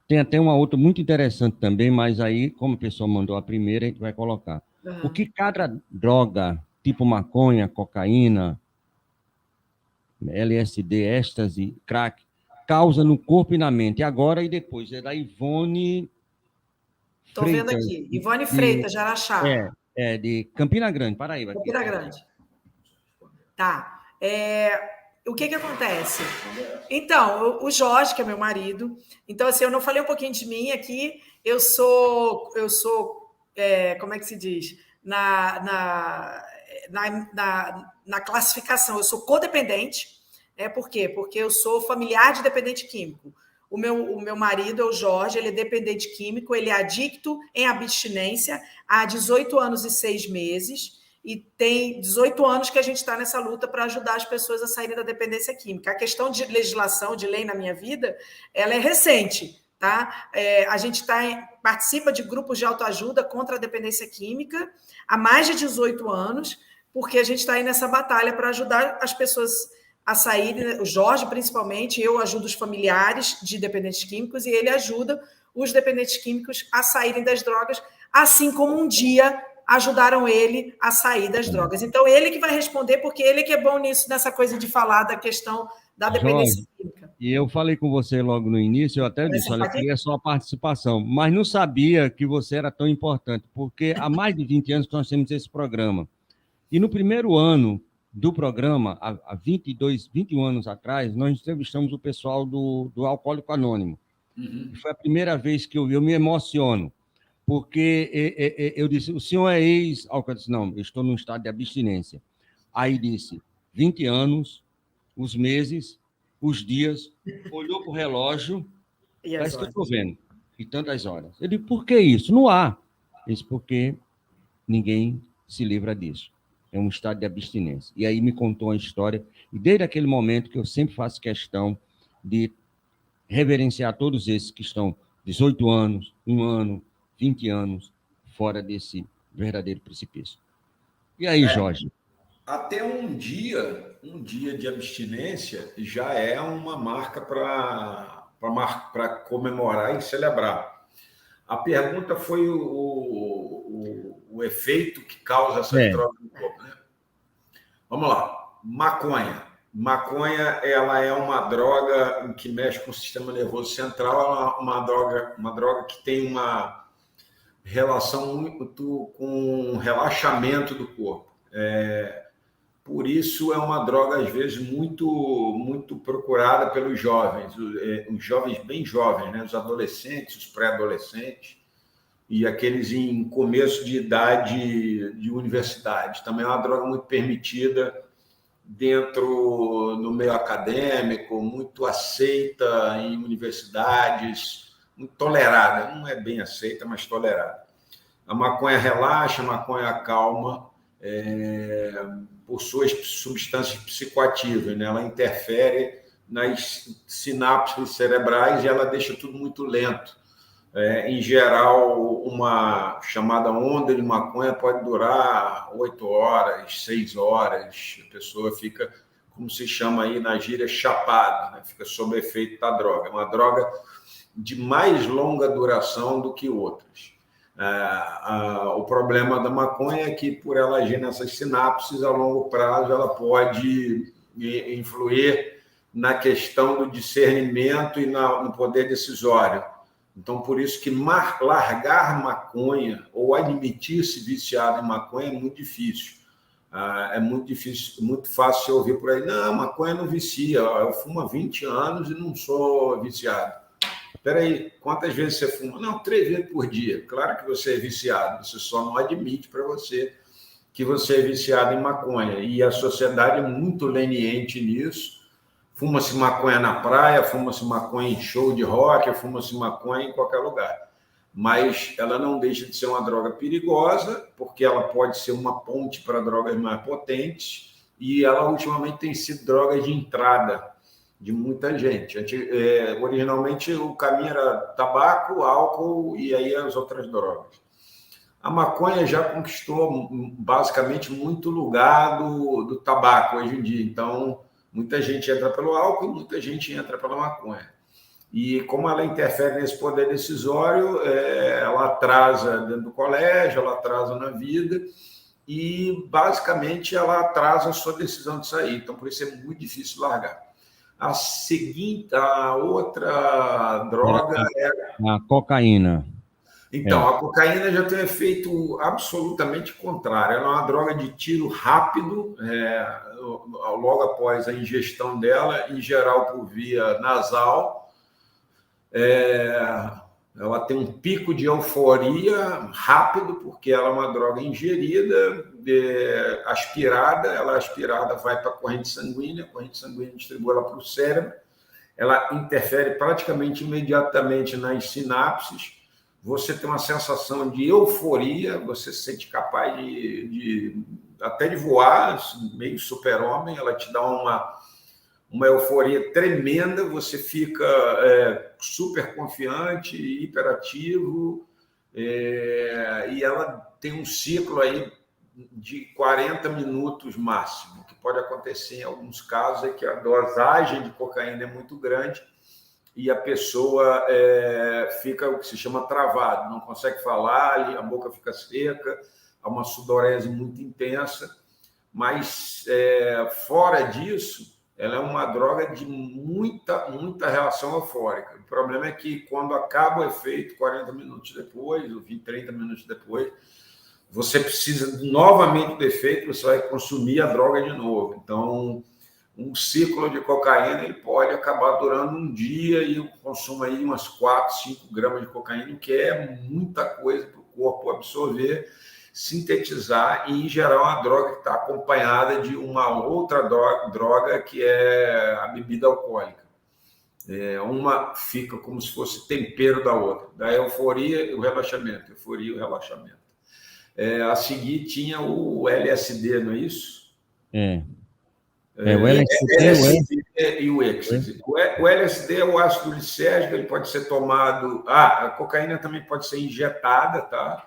Tem até uma outra muito interessante também, mas aí, como a pessoa mandou a primeira, a gente vai colocar. O que cada droga, tipo maconha, cocaína, LSD, êxtase, crack, causa no corpo e na mente? Agora e depois. É da Ivone Estou vendo Freitas. aqui. Ivone Freitas, de Araxá. De Campina Grande, Paraíba. Campina Grande. Tá. O que acontece? Então, o Jorge, que é meu marido, então, assim, eu não falei um pouquinho de mim aqui, eu sou como é que se diz? Na classificação, eu sou codependente. Por quê? Porque eu sou familiar de dependente químico. O meu marido é o Jorge, ele é dependente químico, ele é adicto em abstinência há 18 anos e 6 meses, e tem 18 anos que a gente está nessa luta para ajudar as pessoas a saírem da dependência química. A questão de legislação, de lei na minha vida, ela é recente, tá? A gente participa de grupos de autoajuda contra a dependência química há mais de 18 anos, porque a gente está aí nessa batalha para ajudar as pessoas a saírem, o Jorge principalmente, eu ajudo os familiares de dependentes químicos e ele ajuda os dependentes químicos a saírem das drogas, assim como um dia ajudaram ele a sair das drogas. Então, ele que vai responder, porque ele que é bom nisso, nessa coisa de falar da questão da dependência Jorge, química. E eu falei com você logo no início, eu até disse, olha, eu queria só a participação, mas não sabia que você era tão importante, porque há mais de 20 anos que nós temos esse programa. E no primeiro ano do programa, há 21 anos atrás, nós entrevistamos o pessoal do Alcoólico Anônimo. Uhum. Foi a primeira vez que eu me emociono, porque eu disse, o senhor é ex-alcoólico? Eu disse, não, eu estou num estado de abstinência. Aí disse, 20 anos, os meses, os dias, olhou para o relógio, parece que eu estou vendo, e tantas horas. Eu digo, por que isso? Não há. Eu disse, porque ninguém se livra disso. É um estado de abstinência. E aí me contou a história, e desde aquele momento que eu sempre faço questão de reverenciar todos esses que estão 18 anos, 1 ano, 20 anos, fora desse verdadeiro precipício. E aí, Jorge? Até um dia de abstinência já é uma marca para comemorar e celebrar. A pergunta foi o efeito que causa essa droga no corpo, né? Vamos lá. Maconha. Maconha, ela é uma droga que mexe com o sistema nervoso central, ela é uma droga que tem uma relação muito com o relaxamento do corpo. Por isso é uma droga, às vezes, muito, muito procurada pelos jovens, os jovens bem jovens, né? Os adolescentes, os pré-adolescentes. e aqueles em começo de idade de universidade. Também é uma droga muito permitida dentro do meio acadêmico, muito aceita em universidades, muito tolerada. Não é bem aceita, mas tolerada. A maconha relaxa, a maconha acalma, por suas substâncias psicoativas, né? Ela interfere nas sinapses cerebrais e ela deixa tudo muito lento. Em geral, uma chamada onda de maconha pode durar 8 horas, 6 horas. A pessoa fica, como se chama aí na gíria, chapada, né? Fica sob efeito da droga. É uma droga de mais longa duração do que outras. O problema da maconha é que, por ela agir nessas sinapses, a longo prazo, ela pode influir na questão do discernimento e no poder decisório. Então, por isso que largar maconha ou admitir-se viciado em maconha é muito difícil. É muito difícil, muito fácil você ouvir por aí, não, maconha não vicia, eu fumo há 20 anos e não sou viciado. Espera aí, quantas vezes você fuma? Não, 3 vezes por dia. Claro que você é viciado, você só não admite para você que você é viciado em maconha. E a sociedade é muito leniente nisso. Fuma-se maconha na praia, fuma-se maconha em show de rock, fuma-se maconha em qualquer lugar. Mas ela não deixa de ser uma droga perigosa, porque ela pode ser uma ponte para drogas mais potentes, e ela ultimamente tem sido droga de entrada de muita gente. Originalmente o caminho era tabaco, álcool e aí as outras drogas. A maconha já conquistou basicamente muito lugar do tabaco hoje em dia, então muita gente entra pelo álcool e muita gente entra pela maconha. E como ela interfere nesse poder decisório, ela atrasa dentro do colégio, ela atrasa na vida e, basicamente, ela atrasa a sua decisão de sair. Então, por isso é muito difícil largar. A outra droga é a cocaína. Então, a cocaína já tem um efeito absolutamente contrário. Ela é uma droga de tiro rápido, logo após a ingestão dela, em geral por via nasal. Ela tem um pico de euforia rápido, porque ela é uma droga ingerida, aspirada. Ela aspirada vai para a corrente sanguínea distribui ela para o cérebro. Ela interfere praticamente imediatamente nas sinapses. Você tem uma sensação de euforia, você se sente capaz até de voar, meio super-homem, ela te dá uma euforia tremenda, você fica super confiante, hiperativo, e ela tem um ciclo aí de 40 minutos máximo. O que pode acontecer em alguns casos é que a dosagem de cocaína é muito grande, e a pessoa fica o que se chama travado, não consegue falar, a boca fica seca, há uma sudorese muito intensa, mas fora disso, ela é uma droga de muita reação eufórica. O problema é que quando acaba o efeito, 40 minutos depois, ou 20, 30 minutos depois, você precisa novamente do efeito, você vai consumir a droga de novo. Então, um ciclo de cocaína ele pode acabar durando um dia e o consumo aí umas 4, 5 gramas de cocaína, que é muita coisa para o corpo absorver, sintetizar, e em geral a droga que está acompanhada de uma outra droga que é a bebida alcoólica. Uma fica como se fosse tempero da outra, da euforia e o relaxamento, a seguir tinha o LSD, não é isso? O LSD e o êxtase. O LSD é o ácido lisérgico, ele pode ser tomado... a cocaína também pode ser injetada, tá?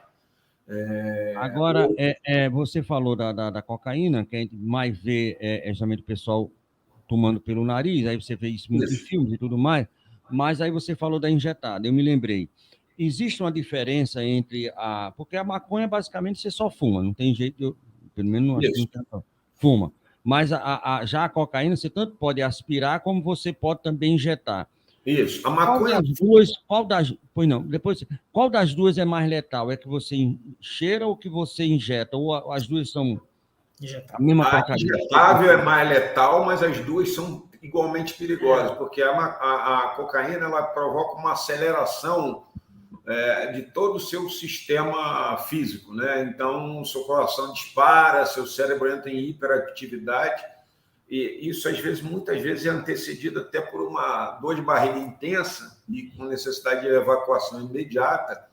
Agora, você falou da cocaína, que a gente mais vê justamente o pessoal tomando pelo nariz, aí você vê isso muito em filmes e tudo mais, mas aí você falou da injetada, eu me lembrei. Existe uma diferença entre porque a maconha, basicamente, você só fuma, não tem jeito, pelo menos não acho que não fuma. Mas já a cocaína, você tanto pode aspirar, como você pode também injetar. Isso. A maconha... Qual das duas é mais letal? É que você cheira ou que você injeta? Ou as duas são a mesma porcaria? A injetável é mais letal, mas as duas são igualmente perigosas, porque a cocaína ela provoca uma aceleração de todo o seu sistema físico, né? Então, seu coração dispara, seu cérebro entra em hiperatividade, e isso, muitas vezes, é antecedido até por uma dor de barriga intensa e com necessidade de evacuação imediata,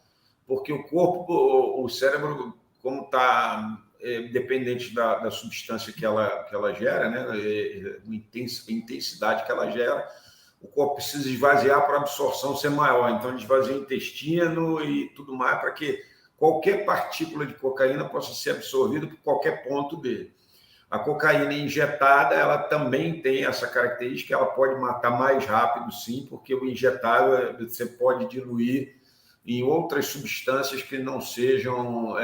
porque o corpo, o cérebro, como está dependente da substância que ela gera, né? A intensidade que ela gera, o corpo precisa esvaziar para a absorção ser maior. Então, ele esvazia o intestino e tudo mais para que qualquer partícula de cocaína possa ser absorvida por qualquer ponto dele. A cocaína injetada, ela também tem essa característica, ela pode matar mais rápido, sim, porque o injetável você pode diluir em outras substâncias que não sejam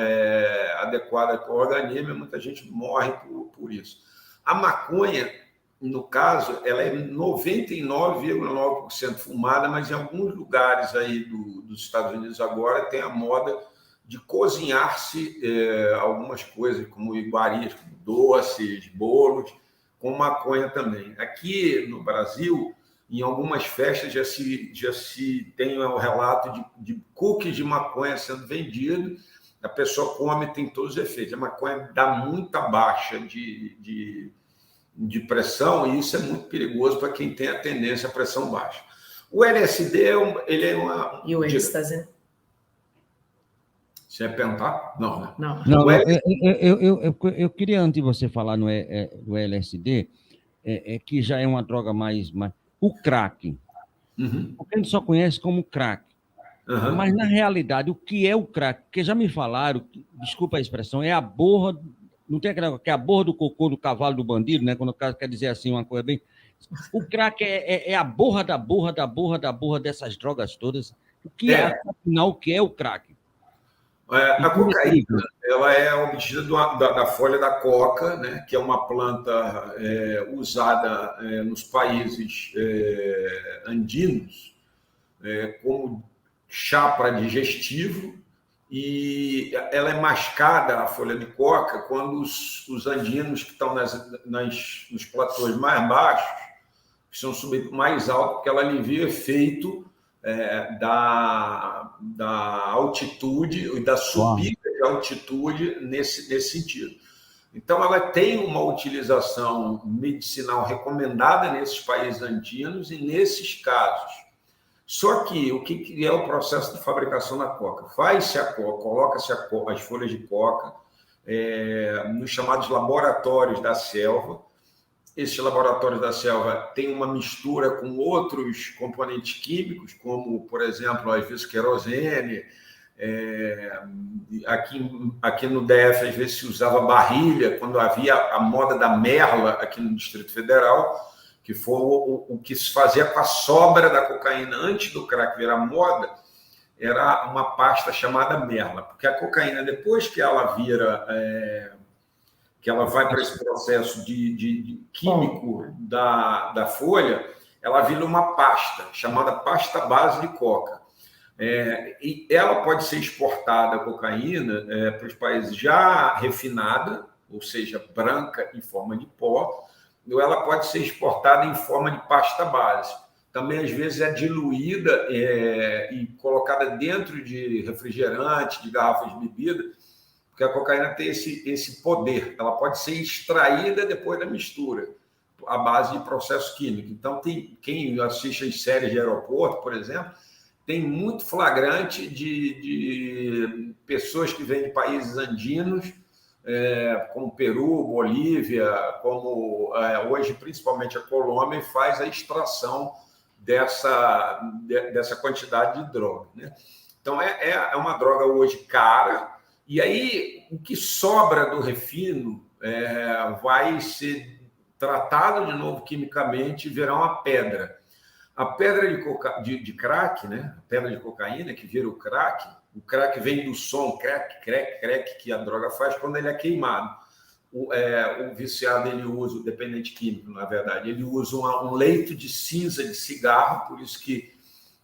adequadas para o organismo, e muita gente morre por isso. A maconha, no caso, ela é 99,9% fumada, mas em alguns lugares aí dos Estados Unidos agora tem a moda de cozinhar-se algumas coisas, como iguarias, como doces, bolos, com maconha também. Aqui no Brasil, em algumas festas já se tem o relato de cookies de maconha sendo vendido, a pessoa come, tem todos os efeitos. A maconha dá muita baixa de pressão, e isso é muito perigoso para quem tem a tendência à pressão baixa. O LSD, ele é uma... E o êxtase? Você ia perguntar? Não, né? Não. Eu queria, antes de você falar do LSD, que já é uma droga mais... O crack. Porque a gente só conhece como crack. Mas, na realidade, o que é o crack? Porque já me falaram, desculpa a expressão, é a borra... Não tem aquela que é a borra do cocô do cavalo do bandido, né? Quando o cara quer dizer assim uma coisa bem... O crack é a borra da borra da borra da borra dessas drogas todas. O que afinal, o que é o crack? A cocaína, ela é obtida da folha da coca, né? Que é uma planta usada nos países andinos como chá para digestivo, e ela é mascada, a folha de coca, quando os andinos que estão nos platôs mais baixos, que são subidos mais altos, porque ela alivia o efeito da altitude e da subida de altitude nesse sentido. Então, ela tem uma utilização medicinal recomendada nesses países andinos e nesses casos. Só que o que é o processo de fabricação da coca? Faz-se a coca, coloca-se as folhas de coca nos chamados laboratórios da selva. Esses laboratórios da selva têm uma mistura com outros componentes químicos, como, por exemplo, às vezes querosene. Aqui no DF, às vezes, se usava barrilha, quando havia a moda da merla aqui no Distrito Federal, que foi o que se fazia com a sobra da cocaína antes do crack virar moda, era uma pasta chamada merla, porque a cocaína, depois que ela vira, que ela vai para esse processo de químico da folha, ela vira uma pasta, chamada pasta base de coca. E ela pode ser exportada, a cocaína, para os países já refinada, ou seja, branca em forma de pó, ou ela pode ser exportada em forma de pasta base. Também, às vezes, é diluída e colocada dentro de refrigerante, de garrafas de bebida, porque a cocaína tem esse poder. Ela pode ser extraída depois da mistura, à base de processo químico. Então, quem assiste às séries de aeroporto, por exemplo, tem muito flagrante de pessoas que vêm de países andinos, como Peru, Bolívia, como hoje principalmente a Colômbia, e faz a extração dessa quantidade de droga, né? Então, é uma droga hoje cara, e aí o que sobra do refino vai ser tratado de novo quimicamente e virá uma pedra. A pedra de crack, né? A pedra de cocaína, que vira o crack vem do som, crack, crack, crack, que a droga faz quando ele é queimado. O viciado, ele usa, o dependente químico, na verdade, ele usa um leito de cinza de cigarro, por isso que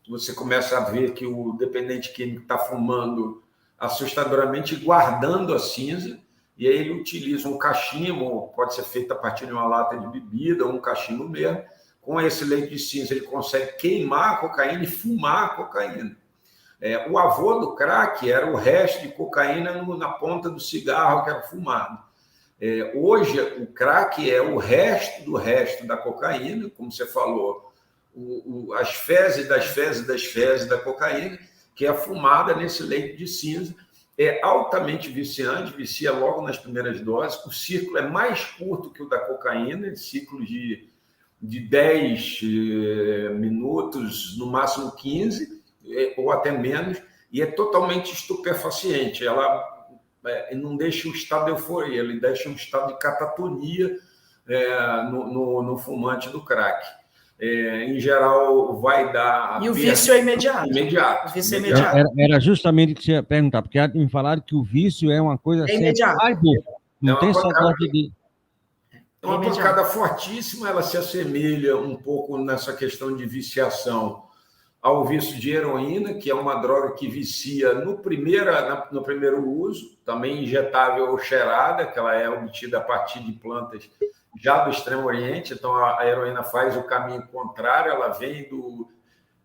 você começa a ver que o dependente químico está fumando assustadoramente, guardando a cinza, e aí ele utiliza um cachimbo, pode ser feito a partir de uma lata de bebida, ou um cachimbo mesmo. Com esse leite de cinza, ele consegue queimar a cocaína e fumar a cocaína. O avô do crack era o resto de cocaína na ponta do cigarro que era fumado. Hoje, o crack é o resto da cocaína, como você falou, as fezes das fezes das fezes da cocaína, que é fumada nesse leite de cinza. É altamente viciante, vicia logo nas primeiras doses. O ciclo é mais curto que o da cocaína, ciclo de 10 minutos, no máximo 15, ou até menos, e é totalmente estupefaciente. Ela não deixa um estado de euforia, ele deixa um estado de catatonia no fumante do crack. Em geral, vai dar... E o vício é imediato. Imediato. O vício é imediato. Era justamente o que você ia perguntar, porque me falaram que o vício é uma coisa assim... imediato. Não tem essa coisa de... É uma pancada fortíssima, ela se assemelha um pouco nessa questão de viciação ao vício de heroína, que é uma droga que vicia no primeiro uso, também injetável ou cheirada, que ela é obtida a partir de plantas já do Extremo Oriente. Então, a heroína faz o caminho contrário, ela vem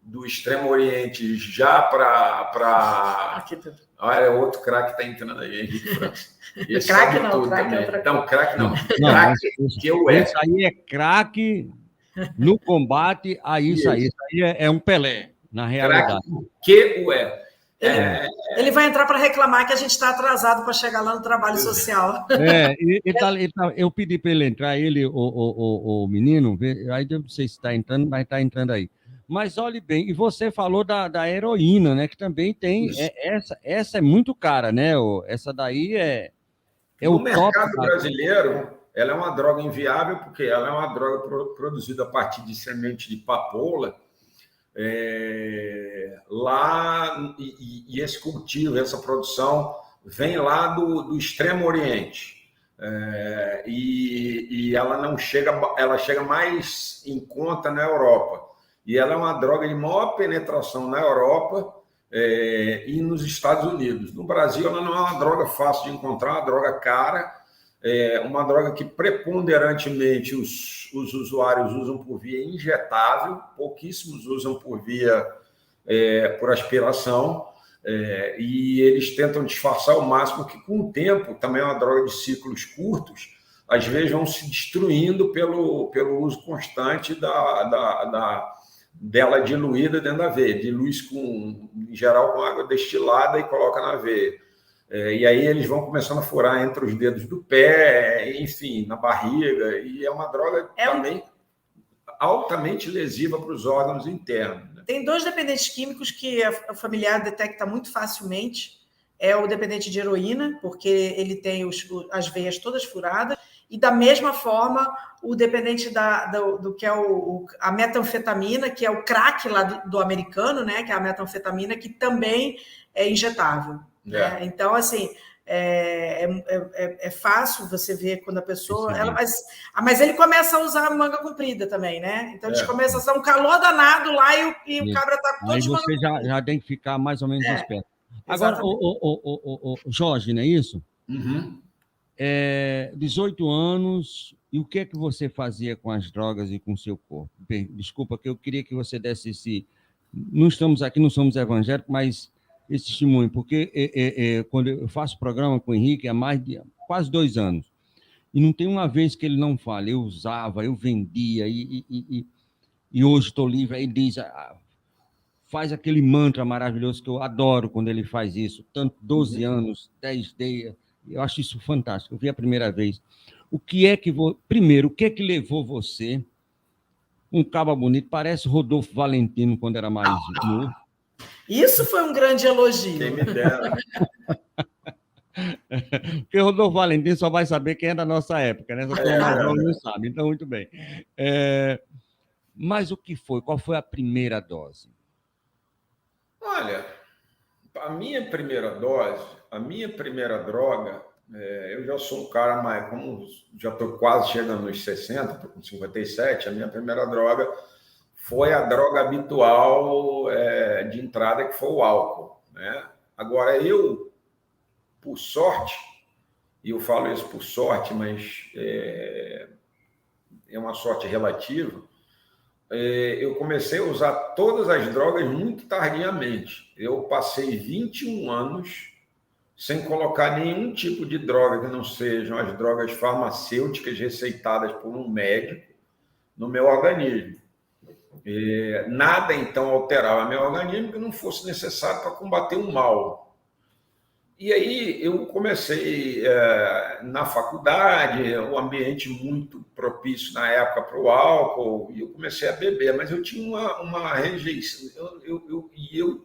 do Extremo Oriente já para... Olha, outro craque está entrando aí, Henrique França. Craque não, craque é outra coisa. Então, craque não. Craque que eu Esse aí é craque no combate, isso aí é um Pelé, na realidade. Que o é. Ele vai entrar para reclamar que a gente está atrasado para chegar lá no trabalho social. Eu pedi para ele entrar, o menino, aí eu não sei se está entrando, mas está entrando aí. Mas olhe bem, e você falou da heroína, né? Que também tem. Essa é muito cara, né? Essa daí é o mercado brasileiro. Ela é uma droga inviável, porque ela é uma droga produzida a partir de semente de papoula. Lá, e esse cultivo, essa produção, vem lá do Extremo Oriente. E ela não chega, ela chega mais em conta na Europa. E ela é uma droga de maior penetração na Europa e nos Estados Unidos. No Brasil, ela não é uma droga fácil de encontrar, uma droga cara. Uma droga que preponderantemente os usuários usam por via injetável, pouquíssimos usam por via por aspiração, e eles tentam disfarçar ao máximo que, com o tempo, também é uma droga de ciclos curtos, às vezes vão se destruindo pelo uso constante dela diluída dentro da veia, dilui em geral com água destilada e coloca na veia. E aí eles vão começando a furar entre os dedos do pé, enfim, na barriga, e é uma droga também altamente lesiva para os órgãos internos. Né? Tem 2 dependentes químicos que o familiar detecta muito facilmente. É o dependente de heroína, porque ele tem as veias todas furadas, e da mesma forma o dependente do que é a metanfetamina, que é o crack lá do americano, né? Que é a metanfetamina, que também é injetável. Né? Então, assim, é fácil você ver quando a pessoa... Mas ele começa a usar manga comprida também, né? Então, eles começam a usar um calor danado lá e o cabra está todo de manga comprida. Aí você já tem que ficar mais ou menos esperto. Agora, Jorge, não é isso? Uhum. 18 anos, e o que é que você fazia com as drogas e com o seu corpo? Desculpa, que eu queria que você desse esse... Não estamos aqui, não somos evangélicos, mas esse testemunho, porque quando eu faço programa com o Henrique há mais de quase 2 anos, e não tem uma vez que ele não fala, eu usava, eu vendia, e hoje estou livre, aí ele diz, faz aquele mantra maravilhoso que eu adoro quando ele faz isso, tanto 12 anos, 10 dias, eu acho isso fantástico, eu vi a primeira vez. Primeiro, o que é que levou você, um caba bonito, parece Rodolfo Valentino quando era mais novo. Isso foi um grande elogio. Quem me dera. Porque Rodolfo Valentino só vai saber quem é da nossa época, né? Essa turma mais nova não sabe, então muito bem. Mas o que foi? Qual foi a primeira dose? Olha, a minha primeira droga, eu já sou um cara mais, como já estou quase chegando nos 60, estou com 57, a minha primeira droga foi a droga habitual de entrada, que foi o álcool. Né? Agora, eu, por sorte, e eu falo isso por sorte, mas é uma sorte relativa, eu comecei a usar todas as drogas muito tardiamente. Eu passei 21 anos sem colocar nenhum tipo de droga que não sejam as drogas farmacêuticas receitadas por um médico no meu organismo. Nada, então, alterava meu organismo que não fosse necessário para combater o mal. E aí eu comecei na faculdade, um ambiente muito propício na época para o álcool, e eu comecei a beber, mas eu tinha uma rejeição, eu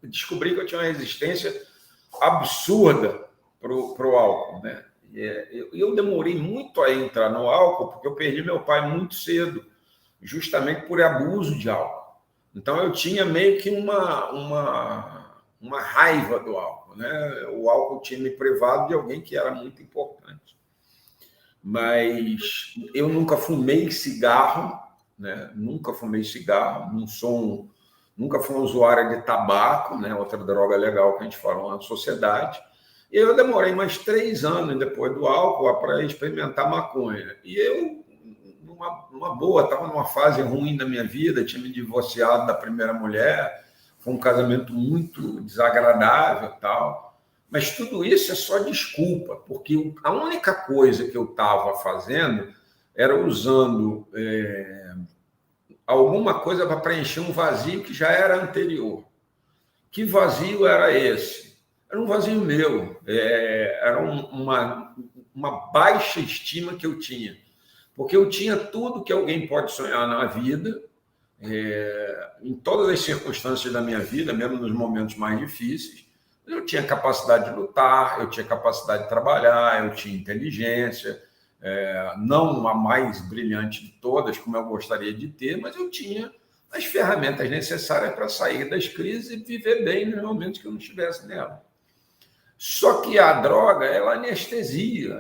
descobri que eu tinha uma resistência absurda para o álcool, né? Eu demorei muito a entrar no álcool, porque eu perdi meu pai muito cedo, justamente por abuso de álcool. Então eu tinha meio que uma raiva do álcool, né? O álcool tinha me privado de alguém que era muito importante. Mas eu nunca fumei cigarro, né? Nunca fumei cigarro, nunca fui um usuário de tabaco, né? Outra droga legal que a gente fala na sociedade. E eu demorei mais 3 anos depois do álcool para experimentar maconha. E eu, numa boa, estava numa fase ruim da minha vida, tinha me divorciado da primeira mulher, foi um casamento muito desagradável e tal. Mas tudo isso é só desculpa, porque a única coisa que eu estava fazendo era usando alguma coisa para preencher um vazio que já era anterior. Que vazio era esse? Era um vazio meu, era uma baixa estima que eu tinha, porque eu tinha tudo que alguém pode sonhar na vida, em todas as circunstâncias da minha vida, mesmo nos momentos mais difíceis. Eu tinha capacidade de lutar, eu tinha capacidade de trabalhar, eu tinha inteligência, não a mais brilhante de todas, como eu gostaria de ter, mas eu tinha as ferramentas necessárias para sair das crises e viver bem nos momentos que eu não estivesse nela. Só que a droga, ela anestesia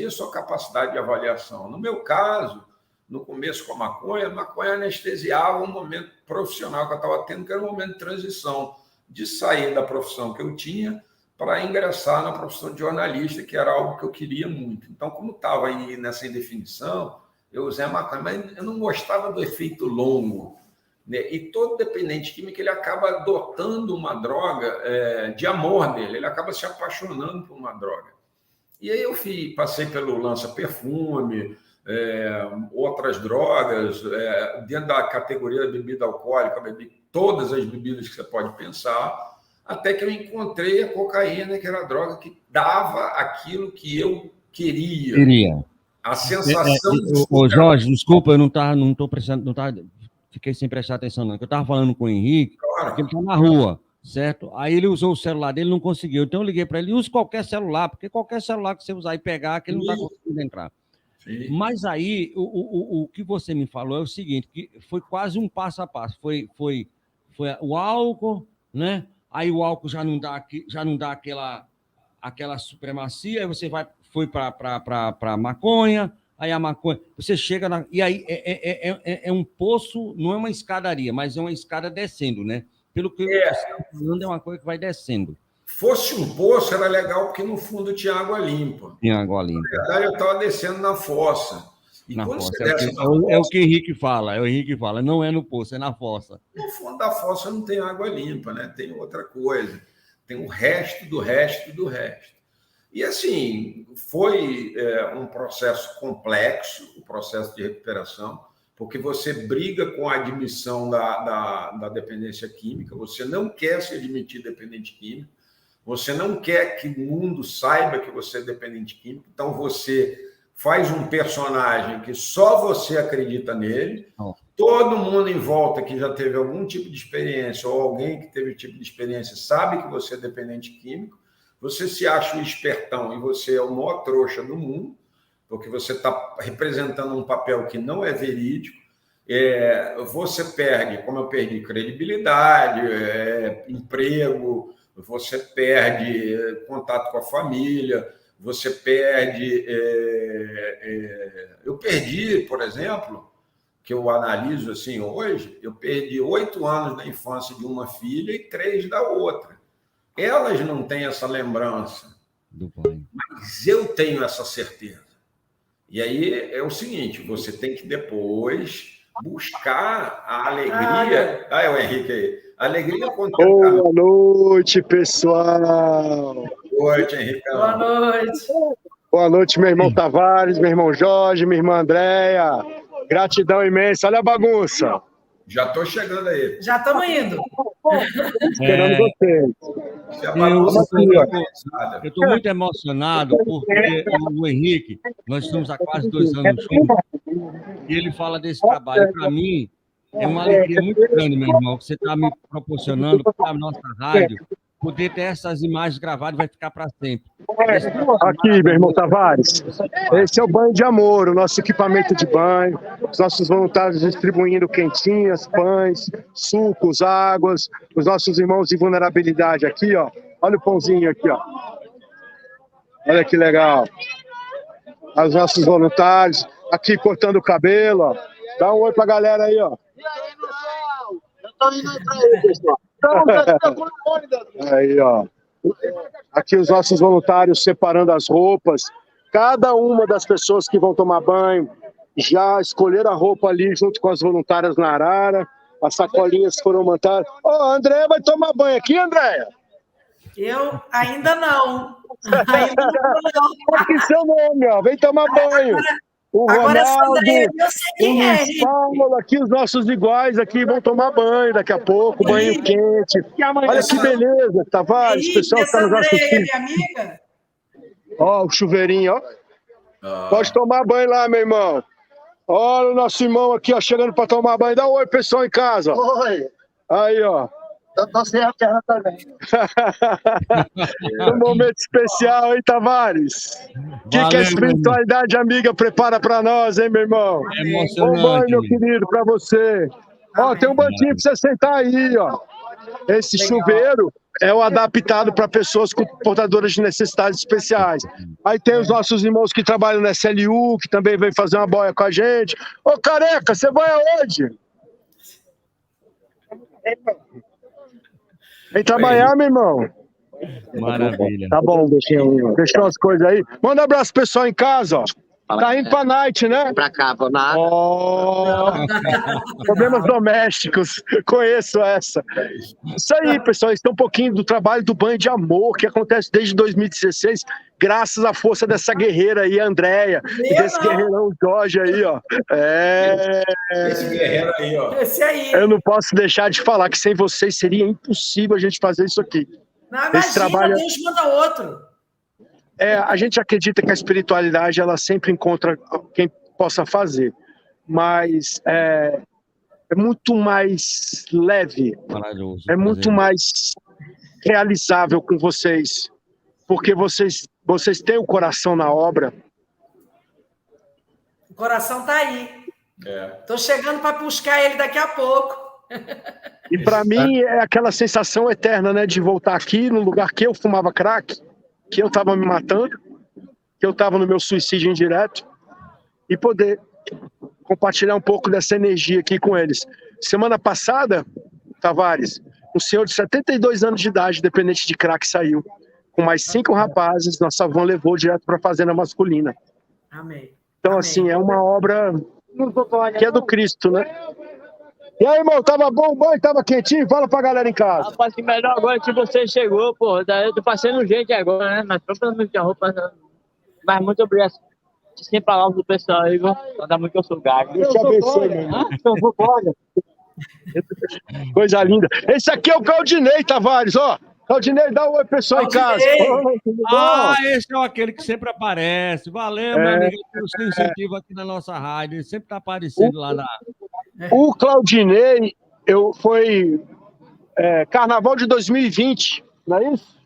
a sua capacidade de avaliação. No meu caso, no começo com a maconha anestesiava um momento profissional que eu estava tendo, que era um momento de transição, de sair da profissão que eu tinha para ingressar na profissão de jornalista, que era algo que eu queria muito. Então, como estava aí nessa indefinição, eu usei a maconha, mas eu não gostava do efeito longo, né? E todo dependente químico ele acaba adotando uma droga de amor dele, ele acaba se apaixonando por uma droga. E aí eu passei pelo lança-perfume, outras drogas, dentro da categoria da bebida alcoólica, bebi todas as bebidas que você pode pensar, até que eu encontrei a cocaína, que era a droga que dava aquilo que eu queria. A sensação Ô, Jorge, desculpa, eu não estou prestando, fiquei sem prestar atenção, não. Eu estava falando com o Henrique, porque ele está na rua, certo? Aí ele usou o celular dele, não conseguiu. Então eu liguei para ele, use qualquer celular, porque qualquer celular que você usar e pegar, que ele não está conseguindo entrar. Sim. Mas aí, o que você me falou é o seguinte, que foi quase um passo a passo. Foi o álcool, né? Aí o álcool já não dá aquela supremacia, aí você foi para maconha, aí a maconha, você chega e aí é um poço, não é uma escadaria, mas é uma escada descendo, né? Pelo que você está falando, é uma coisa que vai descendo. Fosse um poço, era legal, porque no fundo tinha água limpa. Tinha água limpa. Na verdade, eu estava descendo na fossa. E na quando fossa. você desce É o que o Henrique fala, não é no poço, é na fossa. No fundo da fossa não tem água limpa, né? Tem outra coisa. Tem o resto do resto do resto. E assim, foi um processo complexo, o processo de recuperação, porque você briga com a admissão da dependência química, você não quer se admitir dependente químico, você não quer que o mundo saiba que você é dependente químico, então você faz um personagem que só você acredita nele, todo mundo em volta que já teve algum tipo de experiência ou alguém que teve tipo de experiência sabe que você é dependente químico, você se acha um espertão e você é o maior trouxa do mundo, porque você está representando um papel que não é verídico, você perde, como eu perdi, credibilidade, emprego, você perde contato com a família, você perde... Eu perdi, por exemplo, que eu analiso assim hoje, eu perdi 8 anos da infância de uma filha e 3 da outra. Elas não têm essa lembrança, do pai, mas eu tenho essa certeza. E aí é o seguinte, você tem que depois buscar a alegria. É o Henrique aí. A alegria Boa noite, pessoal. Boa noite, Henrique. Boa noite. Boa noite, meu irmão Tavares, meu irmão Jorge, minha irmã Andréia. Gratidão imensa. Olha a bagunça. Já estou chegando aí. Já estamos indo. Esperando vocês. Eu estou muito emocionado porque o Henrique, nós estamos há quase 2 anos juntos, e ele fala desse trabalho. Para mim, é uma alegria muito grande, meu irmão, que você está me proporcionando para a nossa rádio poder ter essas imagens gravadas, vai ficar para sempre. Aqui, meu irmão Tavares, esse é o banho de amor, o nosso equipamento de banho, os nossos voluntários distribuindo quentinhas, pães, sucos, águas, os nossos irmãos de vulnerabilidade aqui, ó. Olha o pãozinho aqui, ó. Olha que legal. Os nossos voluntários aqui cortando o cabelo, ó. Dá um oi pra galera aí, ó. E aí, pessoal? Eu tô indo aí pra aí, pessoal. Aí, ó. Aqui os nossos voluntários separando as roupas. Cada uma das pessoas que vão tomar banho já escolheram a roupa ali junto com as voluntárias na arara. As sacolinhas foram montadas. Ô, a Andréia vai tomar banho aqui, Andréia? Eu ainda não. Ainda não. Aqui seu nome, ó. Vem tomar banho. O Agora Ronaldo, eu sei o quem é. Luiz Paulo, aqui os nossos iguais aqui vão tomar banho daqui a pouco, banho quente. Olha que beleza, Tavares, o pessoal está nos assistindo. Minha amiga? Ó, o chuveirinho, ó. Pode tomar banho lá, meu irmão. Olha o nosso irmão aqui, ó, chegando para tomar banho. Dá um oi, pessoal, em casa. Ó. Oi. Aí, ó. Eu tô sem a terra também. Um momento especial, hein, Tavares? O que a espiritualidade amiga prepara para nós, hein, meu irmão? É emocionante. Bom banho, meu querido, para você. Ó, tem um banquinho para você sentar aí, ó. Esse chuveiro é o adaptado para pessoas com portadoras de necessidades especiais. Aí tem os nossos irmãos que trabalham na SLU, que também vem fazer uma boia com a gente. Ô, Careca, você vai aonde? Vem trabalhar, meu irmão. Maravilha. Tá bom, deixou as coisas aí. Manda um abraço pro pessoal em casa, ó. Tá indo pra night, né? Pra cá, pra nada. Oh, problemas domésticos. Conheço essa. Isso aí, pessoal. Isso é um pouquinho do trabalho do banho de amor que acontece desde 2016, graças à força dessa guerreira aí, Andréia, e desse guerreirão Jorge aí, ó. Esse guerreiro aí, ó. Esse aí. Eu não posso deixar de falar que sem vocês seria impossível a gente fazer isso aqui. Não, imagina, esse trabalho... Deus manda outro. A gente acredita que a espiritualidade ela sempre encontra quem possa fazer, mas é muito mais leve, é muito mais realizável com vocês, porque vocês têm o coração na obra. O coração tá aí. Tô chegando para buscar ele daqui a pouco. E para mim é aquela sensação eterna, né, de voltar aqui no lugar que eu fumava crack, que eu estava me matando, que eu estava no meu suicídio indireto, e poder compartilhar um pouco dessa energia aqui com eles. Semana passada, Tavares, um senhor de 72 anos de idade, dependente de crack, saiu. Com mais 5 rapazes, nossa van levou direto para a fazenda masculina. Amém. Então, Amém. assim, é uma obra que é do Cristo, né? E aí, irmão, tava bom o banho? Tava quentinho? Fala pra galera em casa. Rapaz, que melhor agora que você chegou, pô. Eu tô passando gente agora, né? Mas propriamente a roupa. Mas muito obrigado. Sempre palavras do pessoal aí, viu? Manda muito que eu sou gago. Deus te abençoe, meu irmão. Coisa linda. Esse aqui é o Claudinei Tavares, ó. Claudinei, dá um oi, pessoal, em casa. Esse é aquele que sempre aparece. Valeu, meu amigo, pelo seu incentivo aqui na nossa rádio. Ele sempre tá aparecendo lá na... O Claudinei, foi carnaval de 2020, não é isso?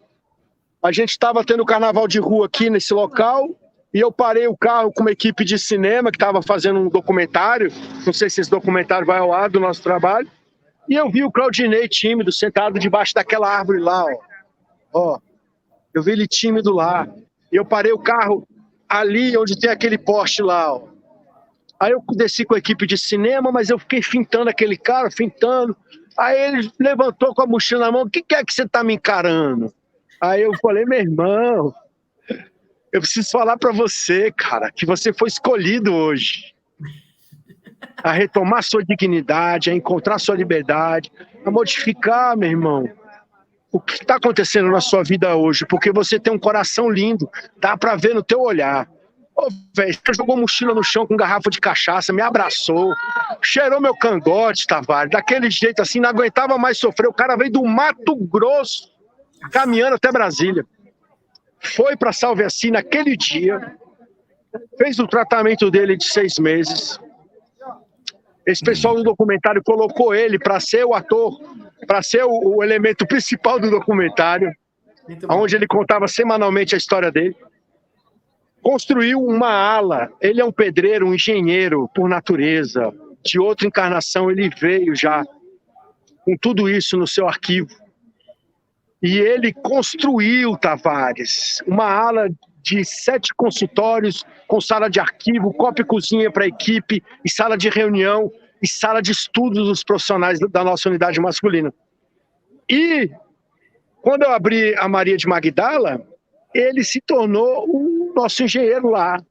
A gente estava tendo carnaval de rua aqui nesse local e eu parei o carro com uma equipe de cinema que estava fazendo um documentário, não sei se esse documentário vai ao ar do nosso trabalho, e eu vi o Claudinei tímido, sentado debaixo daquela árvore lá, ó. Eu vi ele tímido lá, e eu parei o carro ali onde tem aquele poste lá, ó. Aí eu desci com a equipe de cinema, mas eu fiquei fintando aquele cara, fintando. Aí ele levantou com a mochila na mão, o que é que você tá me encarando? Aí eu falei, meu irmão, eu preciso falar pra você, cara, que você foi escolhido hoje. a retomar sua dignidade, a encontrar sua liberdade, a modificar, meu irmão, o que está acontecendo na sua vida hoje, porque você tem um coração lindo, dá para ver no teu olhar. Ô, velho, você jogou mochila no chão com garrafa de cachaça, me abraçou, cheirou meu cangote, Tavares, daquele jeito assim, não aguentava mais sofrer. O cara veio do Mato Grosso, caminhando até Brasília. Foi para Salve-Assim naquele dia, fez o tratamento dele de 6 meses. Esse pessoal do documentário colocou ele para ser o ator, para ser o elemento principal do documentário, onde ele contava semanalmente a história dele. Construiu uma ala. Ele é um pedreiro, um engenheiro por natureza. De outra encarnação, ele veio já com tudo isso no seu arquivo. E ele construiu, Tavares, uma ala de 7 consultórios com sala de arquivo, copa e cozinha para a equipe, e sala de reunião, e sala de estudos dos profissionais da nossa unidade masculina. E quando eu abri a Maria de Magdala, ele se tornou o nosso engenheiro lá,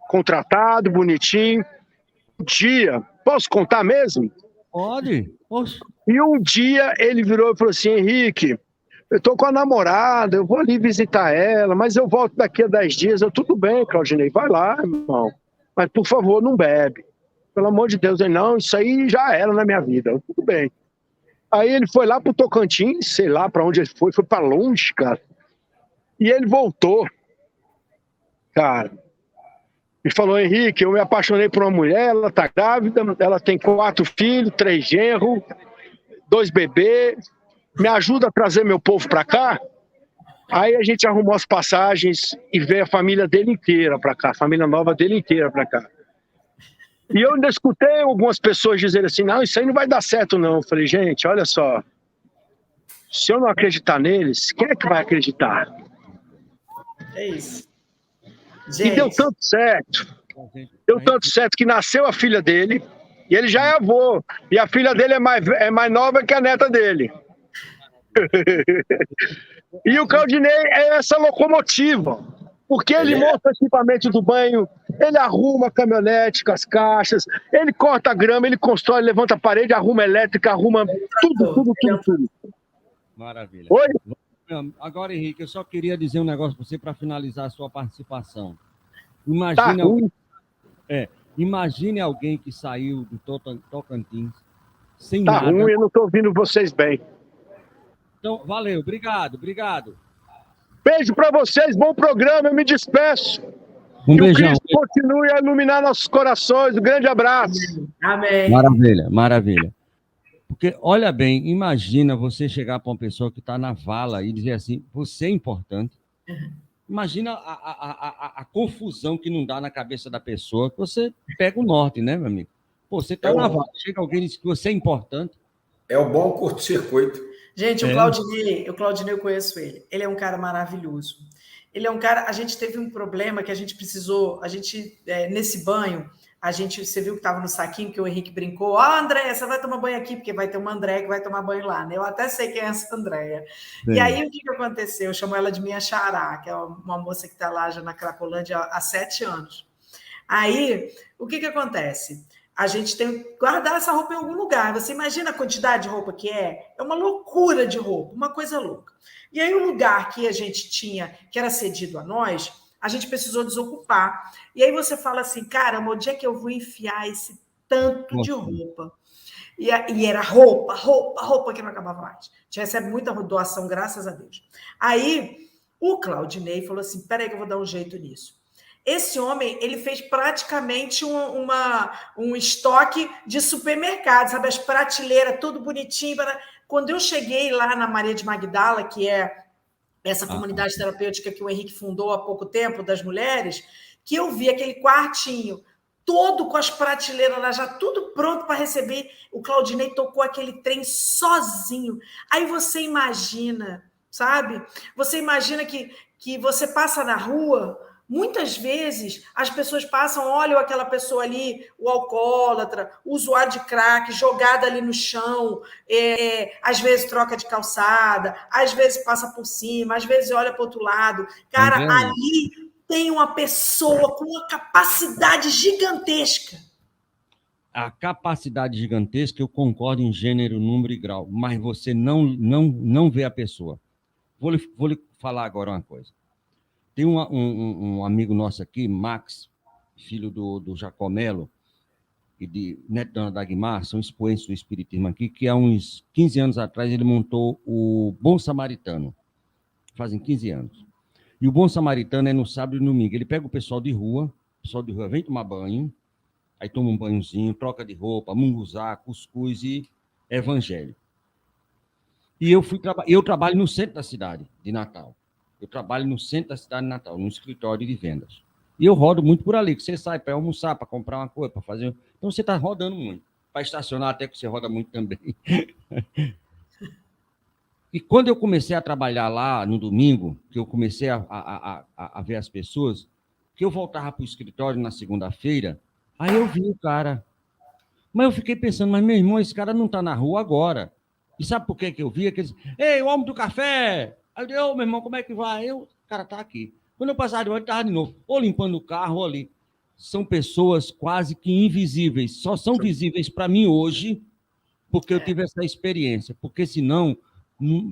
contratado, bonitinho. Um dia, posso contar mesmo? Pode. Poxa. E um dia ele virou e falou assim: Henrique, eu tô com a namorada, eu vou ali visitar ela, mas eu volto daqui a 10 dias. Eu, tudo bem, Claudinei, vai lá, irmão. Mas, por favor, não bebe. Pelo amor de Deus. Ele, não, isso aí já era na minha vida. Eu, tudo bem. Aí ele foi lá pro Tocantins, sei lá para onde ele foi para longe, cara. E ele voltou, cara. E falou: Henrique, eu me apaixonei por uma mulher, ela tá grávida, ela tem 4 filhos, 3 genros, 2 bebês. Me ajuda a trazer meu povo para cá? Aí a gente arrumou as passagens e veio a família dele inteira para cá, a família nova dele inteira para cá. E eu ainda escutei algumas pessoas dizerem assim: não, isso aí não vai dar certo não. Eu falei: gente, olha só, se eu não acreditar neles, quem é que vai acreditar? É isso. E deu tanto certo. Deu tanto certo que nasceu a filha dele, e ele já é avô, e a filha dele é mais nova que a neta dele. E o Claudinei é essa locomotiva, porque ele monta o equipamento do banho, ele arruma a caminhonete com as caixas, ele corta a grama, ele constrói, levanta a parede, arruma elétrica, arruma tudo. Maravilha. Oi? Agora, Henrique, eu só queria dizer um negócio para você para finalizar a sua participação. Imagine alguém que saiu do Tocantins sem nada. Tá ruim, eu não estou ouvindo vocês bem. Então, valeu, obrigado. Beijo para vocês, bom programa, eu me despeço. Um que beijão. o Cristo continue a iluminar nossos corações. Um grande abraço. Amém. Maravilha. Porque, olha bem, imagina você chegar para uma pessoa que está na vala e dizer assim: você é importante. Imagina a confusão que não dá na cabeça da pessoa, que você pega o norte, né, meu amigo? Pô, você está na vala, chega alguém e diz que você é importante. É o bom curto-circuito. Gente, o Claudinei, eu conheço ele. Ele é um cara maravilhoso. Ele é um cara... A gente teve um problema que a gente precisou... nesse banho, você viu que estava no saquinho, que o Henrique brincou. Andréia, você vai tomar banho aqui, porque vai ter uma Andréia que vai tomar banho lá, né? Eu até sei quem é essa Andréia. E aí, o que aconteceu? Eu chamo ela de minha xará, que é uma moça que está lá já na Cracolândia há 7 anos. Aí, o que acontece? A gente tem que guardar essa roupa em algum lugar. Você imagina a quantidade de roupa que é? É uma loucura de roupa, uma coisa louca. E aí o lugar que a gente tinha, que era cedido a nós, a gente precisou desocupar. E aí você fala assim: caramba, onde é que eu vou enfiar esse tanto de roupa? E era roupa que não acabava mais. A gente recebe muita doação, graças a Deus. Aí o Claudinei falou assim: peraí que eu vou dar um jeito nisso. Esse homem, ele fez praticamente um estoque de supermercado, sabe? As prateleiras, tudo bonitinho. Quando eu cheguei lá na Maria de Magdala, que é essa comunidade terapêutica que o Henrique fundou há pouco tempo, das mulheres, que eu vi aquele quartinho todo com as prateleiras lá, já tudo pronto para receber. O Claudinei tocou aquele trem sozinho. Aí você imagina, sabe? Você imagina que você passa na rua... Muitas vezes as pessoas passam, olham aquela pessoa ali, o alcoólatra, o usuário de crack, jogada ali no chão, às vezes troca de calçada, às vezes passa por cima, às vezes olha para o outro lado. Cara, ali tem uma pessoa com uma capacidade gigantesca. a capacidade gigantesca, eu concordo em gênero, número e grau, mas você não vê a pessoa. Vou lhe falar agora uma coisa. Tem um amigo nosso aqui, Max, filho do Jacomelo, e de neto da Dagmar, são expoentes do Espiritismo aqui, que há uns 15 anos atrás ele montou o Bom Samaritano. Fazem 15 anos. E o Bom Samaritano é no sábado e no domingo. Ele pega o pessoal de rua vem tomar banho, aí toma um banhozinho, troca de roupa, munguzá, cuscuz e evangelho. E eu trabalho no centro da cidade de Natal. Eu trabalho no centro da cidade de Natal, no escritório de vendas. E eu rodo muito por ali, que você sai para almoçar, para comprar uma coisa, para fazer... Então, você está rodando muito. Para estacionar, até que você roda muito também. E quando eu comecei a trabalhar lá no domingo, que eu comecei a ver as pessoas, que eu voltava para o escritório na segunda-feira, aí eu vi o cara. Mas eu fiquei pensando, mas meu irmão, esse cara não está na rua agora. E sabe por que eu vi? Aqueles, ei, o homem do café! Aí eu disse, ô, meu irmão, como é que vai? O cara está aqui. Quando eu passava de onde, ele estava de novo, ou limpando o carro, ou ali. São pessoas quase que invisíveis. Só são visíveis para mim hoje, porque eu tive essa experiência. Porque senão,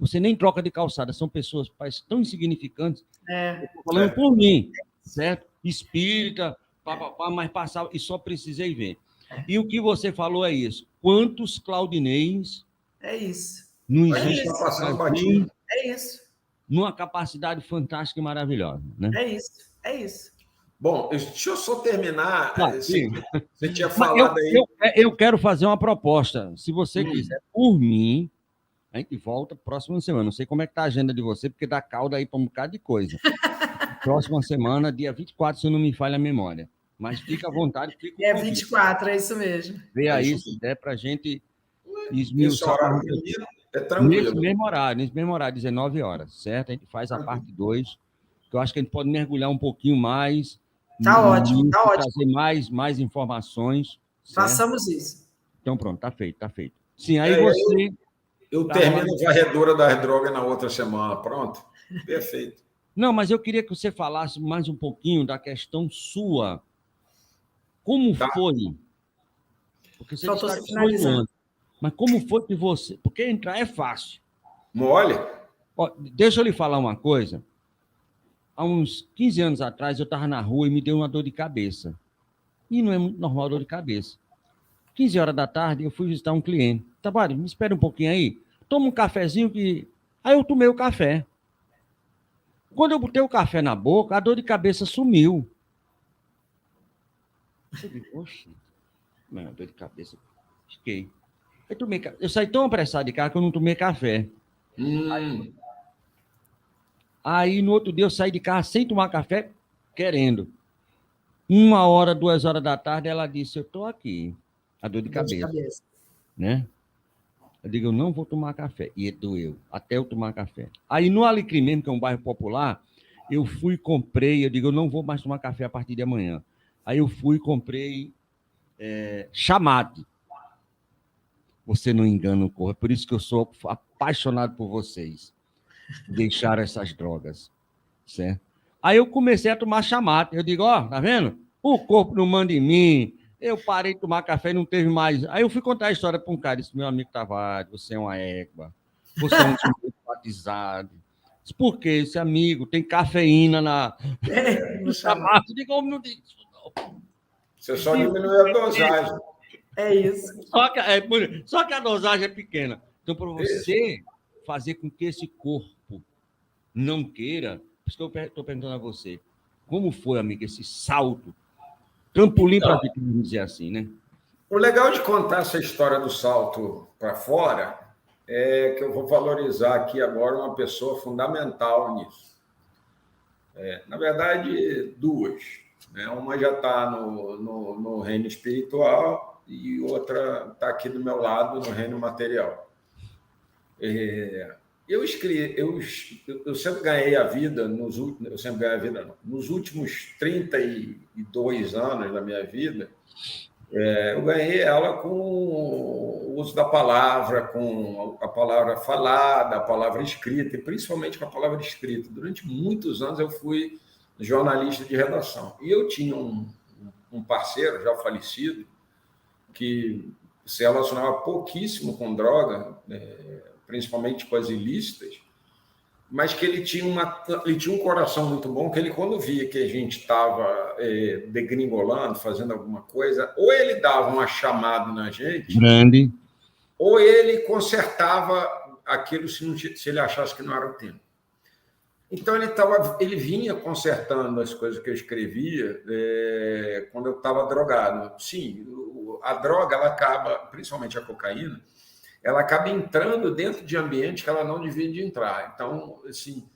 você nem troca de calçada. São pessoas parece, tão insignificantes. Eu estou falando por mim, certo? Espírita, mas passava e só precisei ver. E o que você falou é isso. Quantos Claudinês... É isso. Não existe É isso. Numa capacidade fantástica e maravilhosa. Né? É isso. Bom, deixa eu só terminar. Sim. Você tinha falado aí. Eu quero fazer uma proposta. Se você quiser, por mim, a gente volta próxima semana. Não sei como é que está a agenda de você, porque dá calda aí para um bocado de coisa. Próxima semana, dia 24, se eu não me falha a memória. Mas fica à vontade. É 24, é isso mesmo. Vê aí, se der para a gente esmiuçar. É tranquilo. Nesse mesmo horário, 19 horas, certo? A gente faz a parte 2, que eu acho que a gente pode mergulhar um pouquinho mais. Tá ótimo. Trazer mais informações. Certo? Façamos isso. Então, pronto, tá feito. Sim, aí você... Eu termino a varredura das drogas na outra semana, pronto? Perfeito. Não, mas eu queria que você falasse mais um pouquinho da questão sua. Como foi? Porque você Faltou está finalizando. Mas como foi que você... Porque entrar é fácil. Mole? Deixa eu lhe falar uma coisa. Há uns 15 anos atrás, eu estava na rua e me deu uma dor de cabeça. E não é muito normal dor de cabeça. 15 horas da tarde, eu fui visitar um cliente. Tabari, me espera um pouquinho aí. Toma um cafezinho que... Aí eu tomei o café. Quando eu botei o café na boca, a dor de cabeça sumiu. Eu digo, oxe, não, dor de cabeça. Fiquei. Eu saí tão apressado de casa que eu não tomei café. Aí, no outro dia, eu saí de casa sem tomar café, querendo. 1 hora, 2 horas da tarde, ela disse, eu estou aqui. A dor de cabeça. Né? Eu digo, eu não vou tomar café. E doeu, até eu tomar café. Aí, no Alecrim mesmo, que é um bairro popular, eu fui, comprei, eu digo, eu não vou mais tomar café a partir de amanhã. Aí eu fui, comprei chamate. Você não engana o corpo. É por isso que eu sou apaixonado por vocês. Deixaram essas drogas. Certo? Aí eu comecei a tomar chamate. Eu digo, tá vendo? O corpo não manda em mim. Eu parei de tomar café e não teve mais. Aí eu fui contar a história para um cara. Disse, meu amigo Tavares, você é uma égua. Você é um tipo batizado. Disse, por quê? Esse amigo tem cafeína no chamate. Eu digo, não digo isso, não. Você só diminui a dosagem. É isso. Só que a dosagem é pequena. Então, para você fazer com que esse corpo não queira, por isso que eu estou perguntando a você, como foi, amigo, esse salto? Trampolim para a vida, vamos dizer assim, né? O legal de contar essa história do salto para fora é que eu vou valorizar aqui agora uma pessoa fundamental nisso. Na verdade, duas. Né? Uma já está no reino espiritual e outra está aqui do meu lado, no reino material. Eu sempre ganhei a vida, nos últimos 32 anos da minha vida, eu ganhei ela com o uso da palavra, com a palavra falada, a palavra escrita, e principalmente com a palavra escrita. Durante muitos anos eu fui jornalista de redação. E eu tinha um parceiro, já falecido, que se relacionava pouquíssimo com droga, principalmente com as ilícitas, mas que ele tinha um coração muito bom, que ele, quando via que a gente estava degringolando, fazendo alguma coisa, ou ele dava uma chamada na gente, Grande. ou ele consertava aquilo se ele achasse que não era o tempo. Então, ele vinha consertando as coisas que eu escrevia quando eu estava drogado. Sim, a droga, ela acaba, principalmente a cocaína, ela acaba entrando dentro de ambiente que ela não devia de entrar. Então, assim,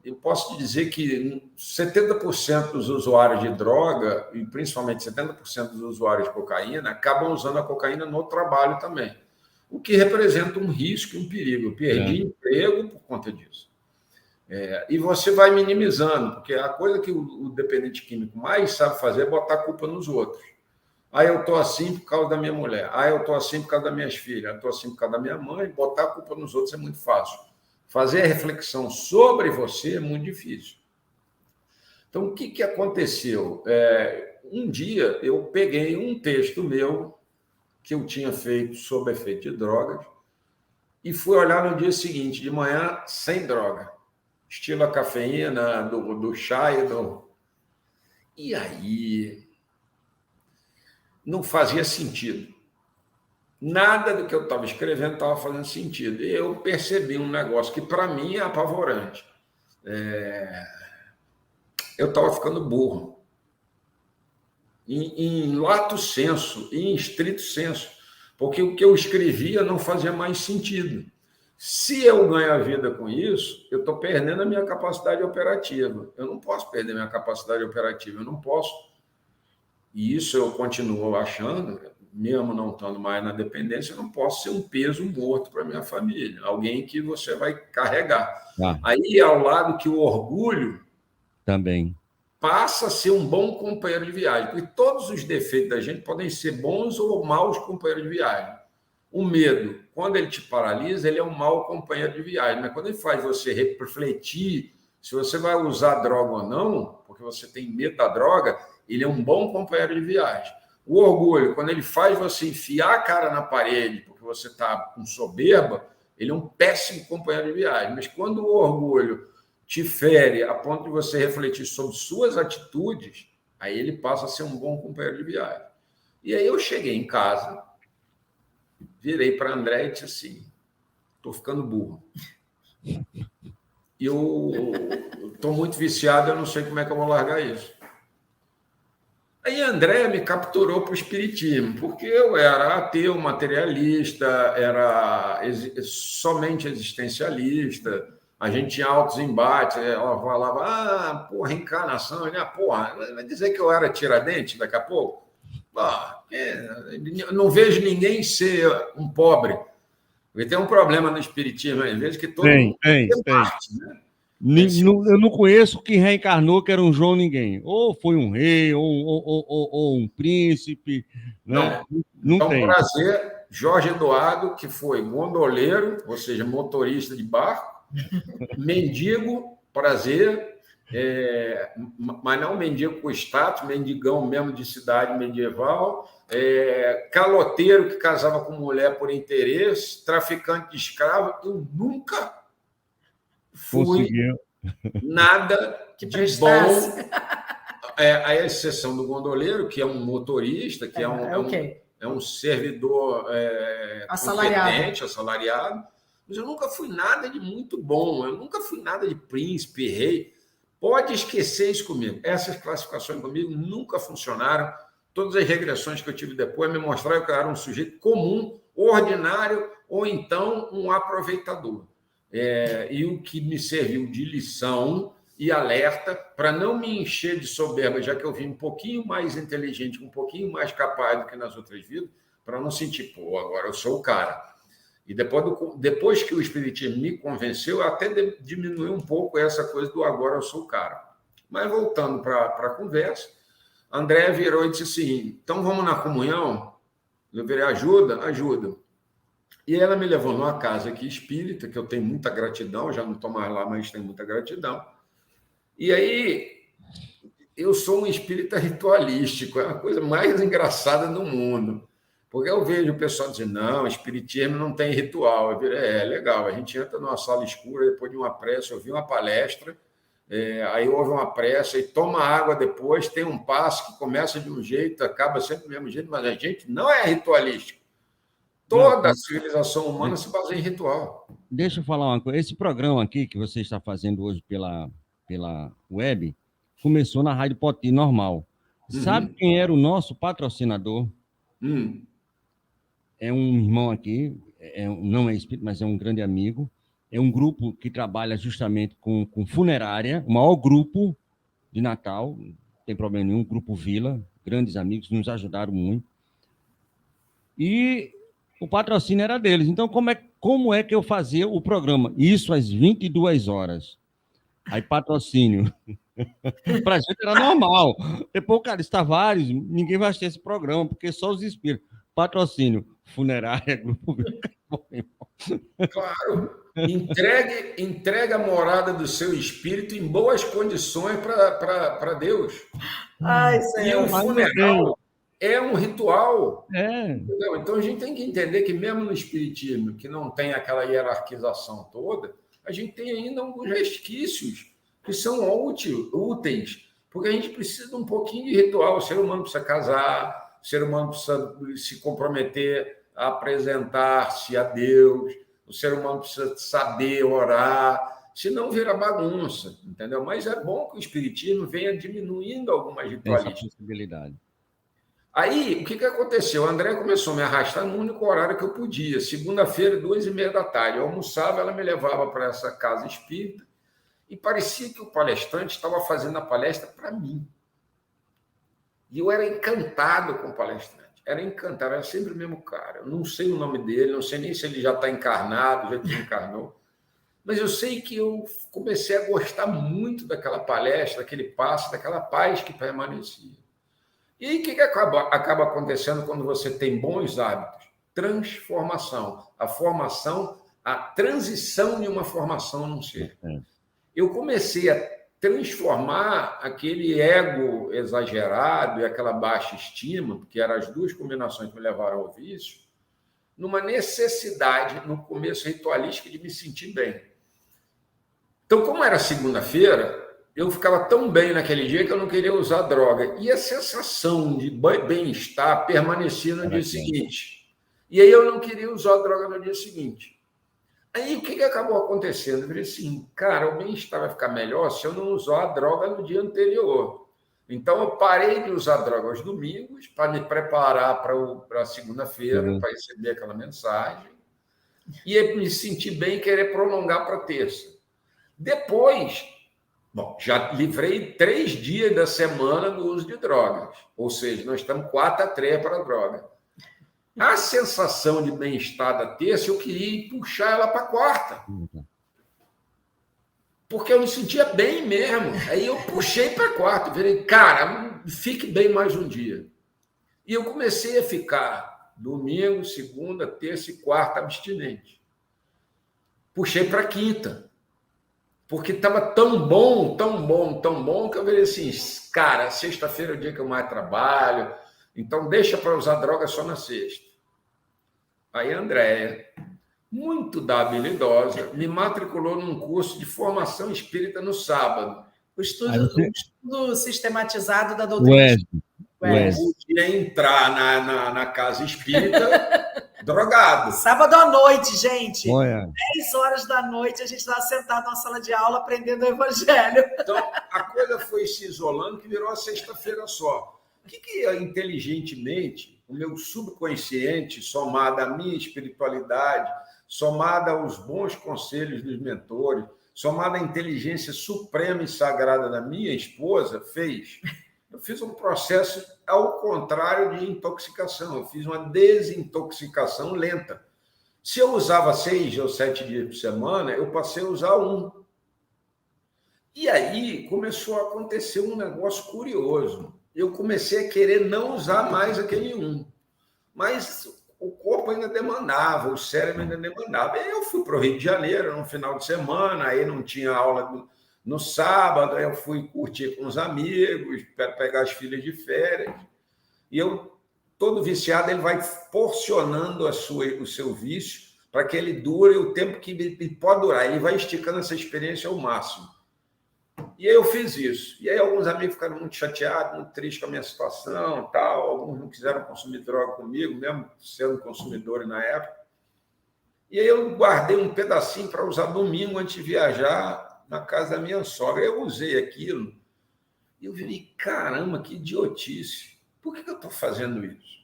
eu posso te dizer que 70% dos usuários de droga, e principalmente 70% dos usuários de cocaína, acabam usando a cocaína no trabalho também, o que representa um risco e um perigo. Eu perdi emprego por conta disso. E você vai minimizando, porque a coisa que o dependente químico mais sabe fazer é botar a culpa nos outros. Eu estou assim por causa da minha mulher. Eu estou assim por causa das minhas filhas. Eu estou assim por causa da minha mãe. Botar a culpa nos outros é muito fácil. Fazer a reflexão sobre você é muito difícil. Então, o que aconteceu? Um dia, eu peguei um texto meu que eu tinha feito sobre efeito de drogas e fui olhar no dia seguinte, de manhã, sem droga. Estilo a cafeína, do chá e do... E aí, não fazia sentido. Nada do que eu estava escrevendo estava fazendo sentido. E eu percebi um negócio que, para mim, é apavorante. Eu estava ficando burro. Em lato sensu, em estrito sensu. Porque o que eu escrevia não fazia mais sentido. Se eu ganho a vida com isso, eu estou perdendo a minha capacidade operativa. Eu não posso perder minha capacidade operativa, eu não posso. E isso eu continuo achando, mesmo não estando mais na dependência, eu não posso ser um peso morto para minha família, alguém que você vai carregar. Aí, ao lado que o orgulho também passa a ser um bom companheiro de viagem, porque todos os defeitos da gente podem ser bons ou maus companheiros de viagem. O medo, quando ele te paralisa, ele é um mau companheiro de viagem, mas quando ele faz você refletir se você vai usar droga ou não, porque você tem medo da droga, ele é um bom companheiro de viagem. O orgulho, quando ele faz você enfiar a cara na parede porque você está com soberba, ele é um péssimo companheiro de viagem. Mas quando o orgulho te fere a ponto de você refletir sobre suas atitudes, aí ele passa a ser um bom companheiro de viagem. E aí eu cheguei em casa, virei para André e disse assim, estou ficando burro. Eu estou muito viciado, eu não sei como é que eu vou largar isso. Aí André me capturou para o espiritismo, porque eu era ateu, materialista, era somente existencialista, a gente tinha altos embates, ela falava, reencarnação, vai dizer que eu era Tiradentes daqui a pouco? Não vejo ninguém ser um pobre, porque tem um problema no espiritismo, às vezes, que todo mundo tem parte, né? Eu não conheço quem reencarnou que era um João ninguém. Ou foi um rei, ou um príncipe. Né? Não tem. Prazer, Jorge Eduardo, que foi gondoleiro, ou seja, motorista de barco, mendigo, prazer, mas não mendigo com status, mendigão mesmo de cidade medieval, caloteiro que casava com mulher por interesse, traficante de escravo. Eu nunca fui nada de bom, a exceção do gondoleiro, que é um motorista, que é um servidor competente, assalariado, mas eu nunca fui nada de muito bom, eu nunca fui nada de príncipe, rei. Pode esquecer isso comigo. Essas classificações comigo nunca funcionaram. Todas as regressões que eu tive depois me mostraram que eu era um sujeito comum, ordinário, ou então um aproveitador. E o que me serviu de lição e alerta para não me encher de soberba, já que eu vim um pouquinho mais inteligente, um pouquinho mais capaz do que nas outras vidas, para não sentir, agora eu sou o cara. E depois que o espiritismo me convenceu, até diminuiu um pouco essa coisa do agora eu sou o cara. Mas voltando para a conversa, André virou e disse assim, então vamos na comunhão? Eu virei, ajuda? E ela me levou numa casa aqui espírita, que eu tenho muita gratidão, já não estou mais lá, mas tenho muita gratidão. E aí, eu sou um espírita ritualístico, é a coisa mais engraçada do mundo. Porque eu vejo o pessoal dizendo, não, espiritismo não tem ritual. Eu digo, legal, a gente entra numa sala escura, depois de uma prece, ouvir uma palestra, aí houve uma prece, e toma água depois, tem um passo que começa de um jeito, acaba sempre do mesmo jeito, mas a gente não é ritualístico. Toda a civilização humana se baseia em ritual. Deixa eu falar uma coisa. Esse programa aqui que você está fazendo hoje pela web começou na Rádio Poti normal. Sabe quem era o nosso patrocinador? É um irmão aqui, não é espírito, mas é um grande amigo. É um grupo que trabalha justamente com funerária, o maior grupo de Natal, não tem problema nenhum, Grupo Vila, grandes amigos, nos ajudaram muito. E o patrocínio era deles. Então, como é que eu fazia o programa? Isso às 22 horas. Aí, patrocínio. Para a gente era normal. Depois, cara, está vários, ninguém vai assistir esse programa, porque só os espíritos. Patrocínio, funerária, grupo. Claro. Entregue a morada do seu espírito em boas condições para Deus. Ai, e o funeral é um ritual. Entendeu? Então, a gente tem que entender que, mesmo no espiritismo, que não tem aquela hierarquização toda, a gente tem ainda alguns resquícios que são úteis, porque a gente precisa de um pouquinho de ritual. O ser humano precisa casar, o ser humano precisa se comprometer a apresentar-se a Deus, o ser humano precisa saber orar, senão vira bagunça, entendeu? Mas é bom que o espiritismo venha diminuindo algumas ritualísticas. Essa possibilidade. Aí, o que aconteceu? O André começou a me arrastar no único horário que eu podia. Segunda-feira, 2h30 da tarde. Eu almoçava, ela me levava para essa casa espírita e parecia que o palestrante estava fazendo a palestra para mim. E eu era encantado com o palestrante. Era sempre o mesmo cara. Eu não sei o nome dele, não sei nem se ele já está encarnado, já desencarnou. Mas eu sei que eu comecei a gostar muito daquela palestra, daquele passo, daquela paz que permanecia. E aí, o que acaba acontecendo quando você tem bons hábitos? Transformação. A transição de uma formação num ser. Eu comecei a transformar aquele ego exagerado e aquela baixa estima, porque eram as duas combinações que me levaram ao vício, numa necessidade, no começo ritualística, de me sentir bem. Então, como era segunda-feira, eu ficava tão bem naquele dia que eu não queria usar droga. E a sensação de bem-estar permanecia no dia seguinte. E aí eu não queria usar droga no dia seguinte. Aí o que acabou acontecendo? Eu falei assim, cara, o bem-estar vai ficar melhor se eu não usar a droga no dia anterior. Então eu parei de usar droga aos domingos para me preparar para a segunda-feira, para receber aquela mensagem. E me sentir bem e querer prolongar para terça. Depois... Bom, já livrei 3 dias da semana do uso de drogas. Ou seja, nós estamos 4-3 para a droga. A sensação de bem-estar da terça, eu queria puxar ela para a quarta. Porque eu me sentia bem mesmo. Aí eu puxei para a quarta. Falei, cara, fique bem mais um dia. E eu comecei a ficar domingo, segunda, terça e quarta abstinente. Puxei para a quinta. Porque estava tão bom, que eu falei assim, cara, sexta-feira é o dia que eu mais trabalho, então deixa para usar droga só na sexta. Aí a Andréia, muito habilidosa, me matriculou num curso de formação espírita no sábado. O estudo sistematizado da doutrina. Eu podia entrar na casa espírita drogado. Sábado à noite, gente. 10 horas da noite, a gente estava sentado na sala de aula aprendendo o evangelho. Então, a coisa foi se isolando que virou a sexta-feira só. O que inteligentemente, o meu subconsciente, somado à minha espiritualidade, somado aos bons conselhos dos mentores, somado à inteligência suprema e sagrada da minha esposa, fez? Eu fiz um processo ao contrário de intoxicação. Eu fiz uma desintoxicação lenta. Se eu usava 6 ou 7 dias por semana, eu passei a usar 1. E aí começou a acontecer um negócio curioso. Eu comecei a querer não usar mais aquele 1. Mas o corpo ainda demandava, o cérebro ainda demandava. E eu fui para o Rio de Janeiro no final de semana, aí não tinha aula no sábado, aí eu fui curtir com os amigos, pegar as filhas de férias. E eu todo viciado ele vai porcionando o seu vício para que ele dure o tempo que ele pode durar. Ele vai esticando essa experiência ao máximo. E aí eu fiz isso. E aí alguns amigos ficaram muito chateados, muito tristes com a minha situação, tal. Alguns não quiseram consumir droga comigo, mesmo sendo consumidores na época. E aí eu guardei um pedacinho para usar domingo antes de viajar na casa da minha sogra. Eu usei aquilo e eu virei, caramba, que idiotice. Por que eu estou fazendo isso?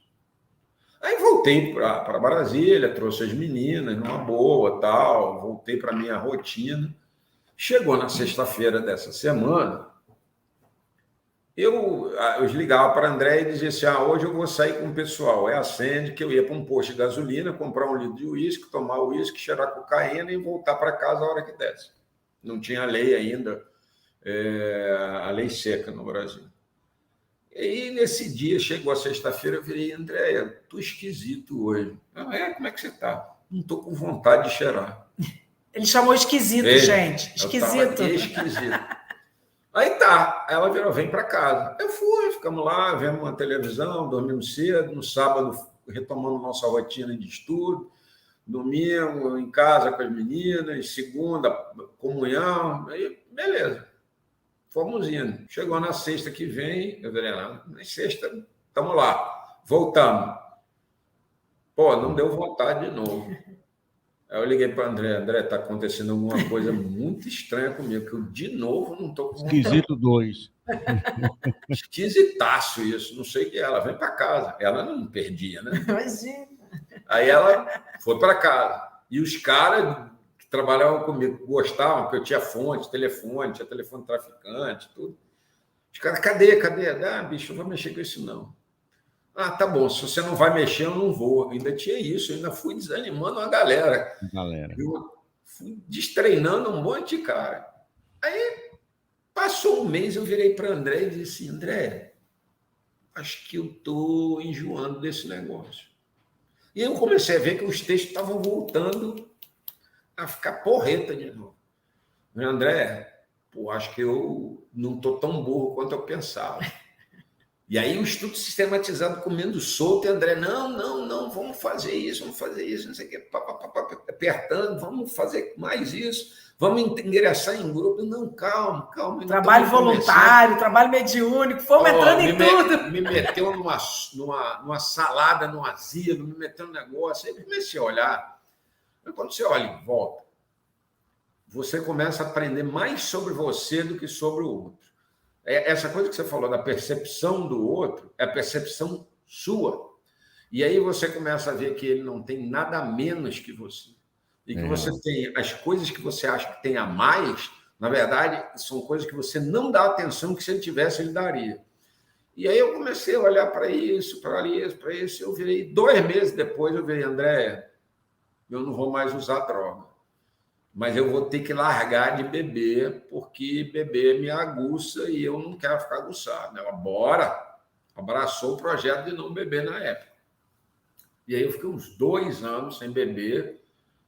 Aí voltei para Brasília, trouxe as meninas numa boa, tal, voltei para a minha rotina. Chegou na sexta-feira dessa semana, eu ligava para André e dizia assim, hoje eu vou sair com o pessoal. Acende que eu ia para um posto de gasolina, comprar um litro de uísque, tomar uísque, cheirar cocaína e voltar para casa a hora que desse. Não tinha lei ainda, a lei seca no Brasil. E aí, nesse dia, chegou a sexta-feira, eu virei, Andréia, estou esquisito hoje. Como é que você está? Não estou com vontade de cheirar. Ele chamou esquisito, gente. Esquisito. Esquisito. Aí tá, ela virou, vem para casa. Eu fui, ficamos lá, vemos uma televisão, dormimos cedo, no sábado retomando nossa rotina de estudo, domingo em casa com as meninas, segunda, comunhão, aí beleza. Fomos indo. Chegou na sexta que vem, eu falei, na sexta, estamos lá, voltamos. Pô, não deu vontade de novo. Aí eu liguei para André, está acontecendo alguma coisa muito estranha comigo, que eu, de novo, não estou com vontade. Esquisito 2. Esquisitaço isso, não sei o que é. Ela vem para casa. Ela não perdia, né? Imagina. Aí ela foi para casa. E os caras que trabalhavam comigo gostavam, porque eu tinha fonte, telefone, tinha telefone traficante, tudo. Os caras, cadê? Bicho, eu não vou mexer com isso, não. Tá bom, se você não vai mexer, eu não vou. Ainda tinha isso, eu ainda fui desanimando a galera. Eu fui destreinando um monte de cara. Aí, passou um mês, eu virei para André e disse assim, André, acho que eu estou enjoando desse negócio. E eu comecei a ver que os textos estavam voltando a ficar porreta de novo. André, acho que eu não estou tão burro quanto eu pensava. E aí o estudo sistematizado comendo solto, e André, não, vamos fazer isso, não sei o que, apertando, vamos fazer mais isso, vamos ingressar em grupo. Não, calma. Trabalho voluntário, trabalho mediúnico, fomos entrando em tudo. Me meteu numa salada, num asilo, me meteu num negócio. Aí eu comecei a olhar. Mas quando você olha em volta, você começa a aprender mais sobre você do que sobre o outro. Essa coisa que você falou da percepção do outro é a percepção sua. E aí você começa a ver que ele não tem nada menos que você. E que você tem as coisas que você acha que tem a mais, na verdade, são coisas que você não dá atenção que se ele tivesse, ele daria. E aí eu comecei a olhar para isso. Eu virei, 2 meses depois, eu virei, André, eu não vou mais usar droga. Mas eu vou ter que largar de beber, porque beber me aguça e eu não quero ficar aguçado. Ela, bora! Abraçou o projeto de não beber na época. E aí eu fiquei uns 2 anos sem beber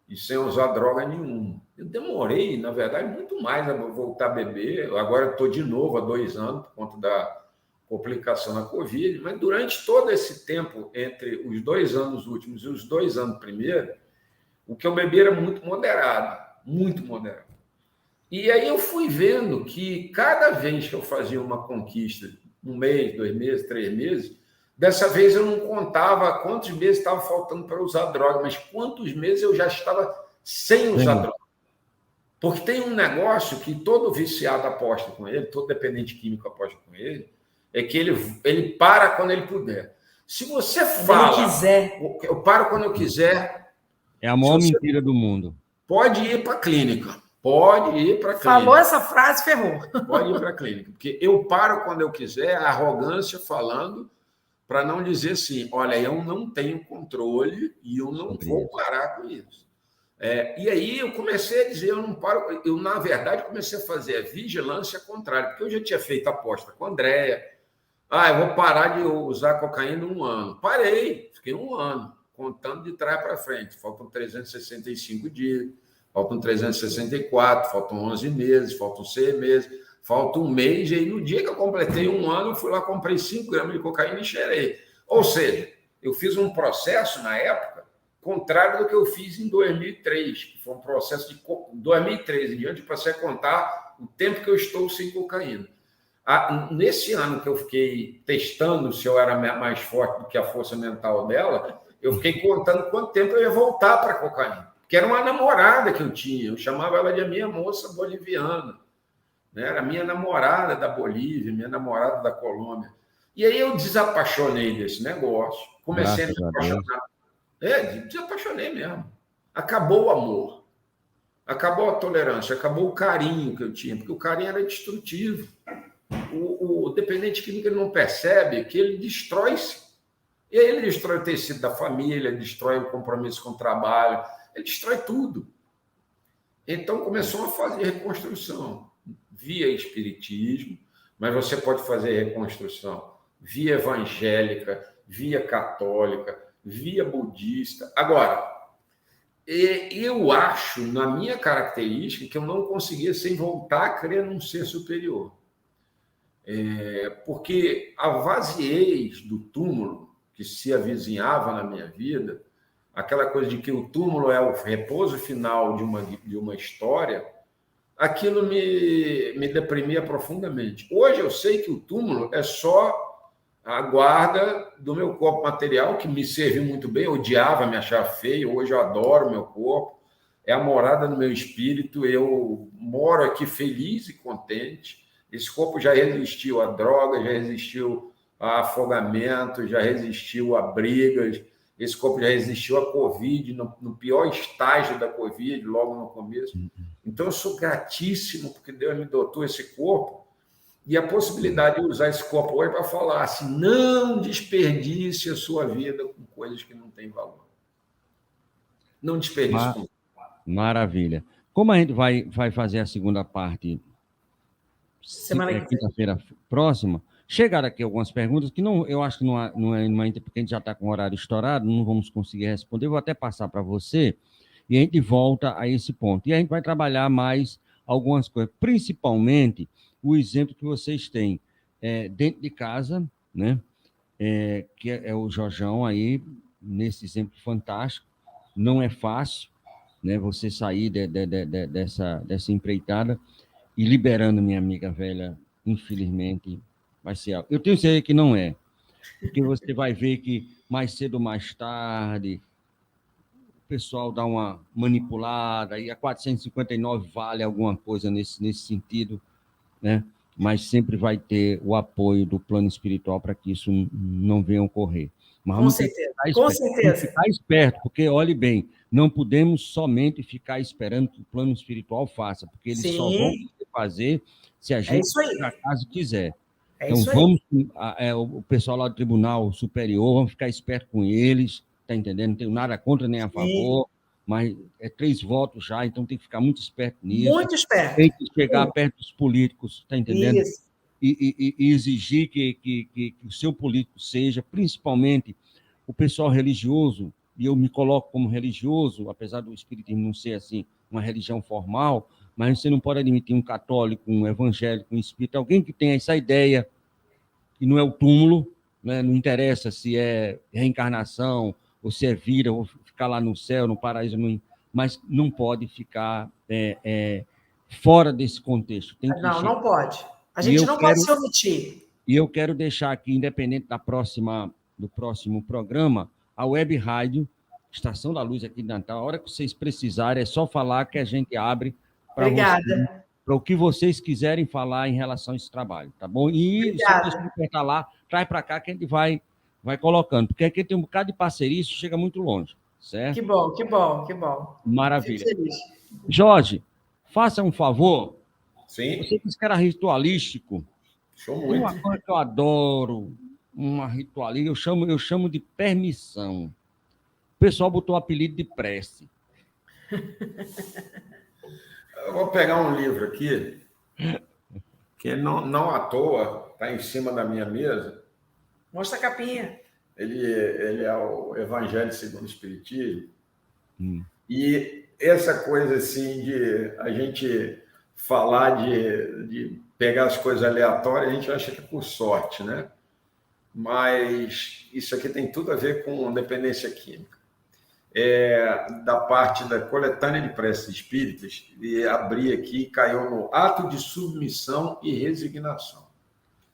e sem usar droga nenhuma. Eu demorei, na verdade, muito mais a voltar a beber. Agora estou de novo há 2 anos, por conta da complicação da Covid. Mas durante todo esse tempo, entre os 2 anos últimos e os 2 anos primeiro, o que eu bebi era muito moderado. Muito moderado. E aí eu fui vendo que cada vez que eu fazia uma conquista, 1 mês, 2 meses, 3 meses, dessa vez eu não contava quantos meses estava faltando para usar droga, mas quantos meses eu já estava sem usar droga. Porque tem um negócio que todo viciado aposta com ele, todo dependente químico aposta com ele, é que ele para quando ele puder. Se você fala... Quando ele quiser. Eu paro quando eu quiser. É a maior mentira do mundo. Pode ir para a clínica. Pode ir para a clínica. Falou essa frase, ferrou. Pode ir para a clínica. Porque eu paro quando eu quiser, a arrogância falando, para não dizer assim, olha, eu não tenho controle e eu não vou parar com isso. E aí eu comecei a dizer, eu não paro. Eu, na verdade, comecei a fazer a vigilância contrária, porque eu já tinha feito aposta com a Andréia. Eu vou parar de usar cocaína 1 ano. Parei, fiquei 1 ano. Contando de trás para frente. Faltam 365 dias, faltam 364, faltam 11 meses, faltam 6 meses, falta 1 mês, e aí no dia que eu completei 1 ano, eu fui lá, comprei 5 gramas de cocaína e cheirei. Ou seja, eu fiz um processo na época contrário do que eu fiz em 2003, que foi um processo de 2003 em diante, para você contar o tempo que eu estou sem cocaína. Nesse ano que eu fiquei testando se eu era mais forte do que a força mental dela, eu fiquei contando quanto tempo eu ia voltar para a cocaína. Porque era uma namorada que eu tinha, eu chamava ela de a minha moça boliviana. Né? Era minha namorada da Bolívia, minha namorada da Colômbia. E aí eu desapaixonei desse negócio, comecei a me apaixonar. Desapaixonei mesmo. Acabou o amor, acabou a tolerância, acabou o carinho que eu tinha, porque o carinho era destrutivo. O dependente químico ele não percebe que ele destrói-se. E aí ele destrói o tecido da família, ele destrói o compromisso com o trabalho, ele destrói tudo. Então começou a fazer reconstrução via espiritismo, mas você pode fazer reconstrução via evangélica, via católica, via budista. Agora, eu acho, na minha característica, que eu não conseguia sem voltar a crer num ser superior. Porque a vaziez do túmulo que se avizinhava na minha vida, aquela coisa de que o túmulo é o repouso final de uma história, aquilo me deprimia profundamente. Hoje eu sei que o túmulo é só a guarda do meu corpo material, que me serviu muito bem, eu odiava, me achava feio, hoje eu adoro meu corpo, é a morada do meu espírito, eu moro aqui feliz e contente. Esse corpo já resistiu a drogas, já resistiu a afogamento, já resistiu a brigas, esse corpo já resistiu a Covid, no pior estágio da Covid, logo no começo. Então, eu sou gratíssimo porque Deus me dotou esse corpo e a possibilidade de usar esse corpo hoje para falar assim, não desperdice a sua vida com coisas que não têm valor. Não desperdice. Maravilha. Como a gente vai fazer a segunda parte quinta-feira próxima, chegaram aqui algumas perguntas que não, eu acho que não é porque a gente já está com o horário estourado, não vamos conseguir responder, vou até passar para você e a gente volta a esse ponto. E a gente vai trabalhar mais algumas coisas, principalmente o exemplo que vocês têm dentro de casa, né? Que é o Jorjão aí, nesse exemplo fantástico. Não é fácil, né? Você sair dessa empreitada e liberando minha amiga velha, infelizmente, vai ser algo. Eu tenho certeza que não é, porque você vai ver que mais cedo ou mais tarde o pessoal dá uma manipulada e a 459 vale alguma coisa nesse sentido, né? Mas sempre vai ter o apoio do plano espiritual para que isso não venha a ocorrer. Mas com certeza, com certeza. Ficar esperto, porque, olhe bem, não podemos somente ficar esperando que o plano espiritual faça, porque eles só vão fazer se a gente, por acaso, quiser. Então, vamos, o pessoal lá do Tribunal Superior, vamos ficar esperto com eles, tá entendendo? Não tenho nada contra nem a favor, mas 3 votos já, então tem que ficar muito esperto nisso. Muito esperto. Tem que chegar perto dos políticos, tá entendendo? Isso. E exigir que o seu político seja, principalmente o pessoal religioso, e eu me coloco como religioso, apesar do espiritismo não ser assim uma religião formal, mas você não pode admitir um católico, um evangélico, um espírita, alguém que tenha essa ideia, que não é o túmulo, né? Não interessa se é reencarnação, ou se é vida, ou ficar lá no céu, no paraíso, mas não pode ficar fora desse contexto. Tem que não pode. A gente não pode se omitir. E eu quero deixar aqui, independente do próximo programa, a Web Rádio, Estação da Luz aqui de Natal. A hora que vocês precisarem, é só falar que a gente abre para o que vocês quiserem falar em relação a esse trabalho, tá bom? E se você apertar lá, traz para cá que a gente vai colocando, porque aqui tem um bocado de parceria, isso chega muito longe, certo? Que bom, que bom, que bom. Maravilha. Jorge, faça um favor. Sim. Você disse que era ritualístico. Sou muito. Uma coisa que eu adoro, uma ritualística, eu chamo de permissão. O pessoal botou o apelido de prece. Eu vou pegar um livro aqui, que não à toa está em cima da minha mesa. Mostra a capinha. Ele é o Evangelho segundo o Espiritismo. E essa coisa assim de a gente falar de pegar as coisas aleatórias, a gente acha que é por sorte, né? mas isso aqui tem tudo a ver com dependência química. Da parte da coletânea de preces espíritas, e abri aqui e caiu no ato de submissão e resignação.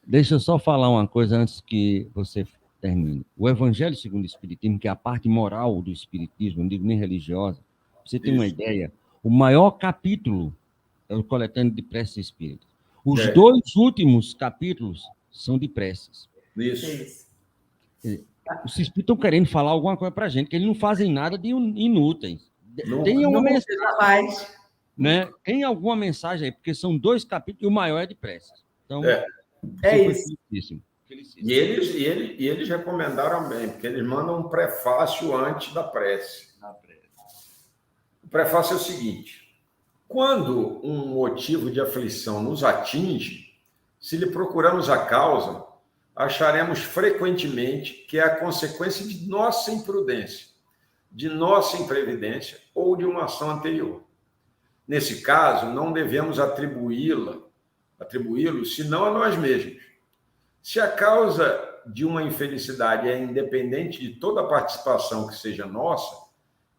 Deixa eu só falar uma coisa antes que você termine. O Evangelho segundo o Espiritismo, que é a parte moral do Espiritismo, não digo nem religiosa, pra você tem uma ideia, o maior capítulo é o coletâneo de preces espíritas. Os 2 últimos capítulos são de preces. Isso. Os espíritos estão querendo falar alguma coisa para a gente, que eles não fazem nada de inúteis. Tem uma mensagem, né? Tem alguma mensagem aí, porque são 2 capítulos e o maior é de preces. Então, isso. Felicíssimo. E eles recomendaram bem, porque eles mandam um prefácio antes da prece. O prefácio é o seguinte: quando um motivo de aflição nos atinge, se lhe procuramos a causa, acharemos frequentemente que é a consequência de nossa imprudência, de nossa imprevidência ou de uma ação anterior. Nesse caso, não devemos atribuí-lo senão a nós mesmos. Se a causa de uma infelicidade é independente de toda a participação que seja nossa,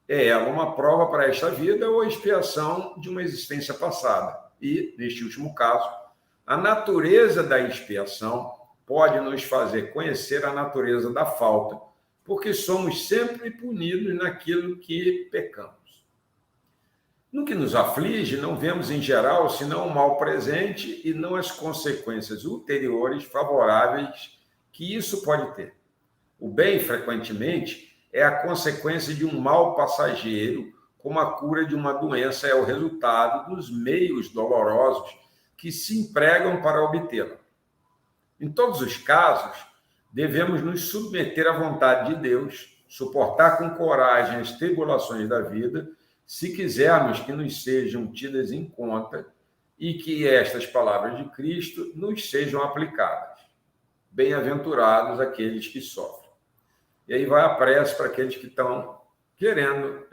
é ela uma prova para esta vida ou expiação de uma existência passada. E, neste último caso, a natureza da expiação pode nos fazer conhecer a natureza da falta, porque somos sempre punidos naquilo que pecamos. No que nos aflige, não vemos em geral senão o mal presente e não as consequências ulteriores favoráveis que isso pode ter. O bem, frequentemente, é a consequência de um mal passageiro, como a cura de uma doença é o resultado dos meios dolorosos que se empregam para obtê-la. Em todos os casos, devemos nos submeter à vontade de Deus, suportar com coragem as tribulações da vida, se quisermos que nos sejam tidas em conta e que estas palavras de Cristo nos sejam aplicadas. Bem-aventurados aqueles que sofrem. E aí vai a prece para aqueles que estão querendo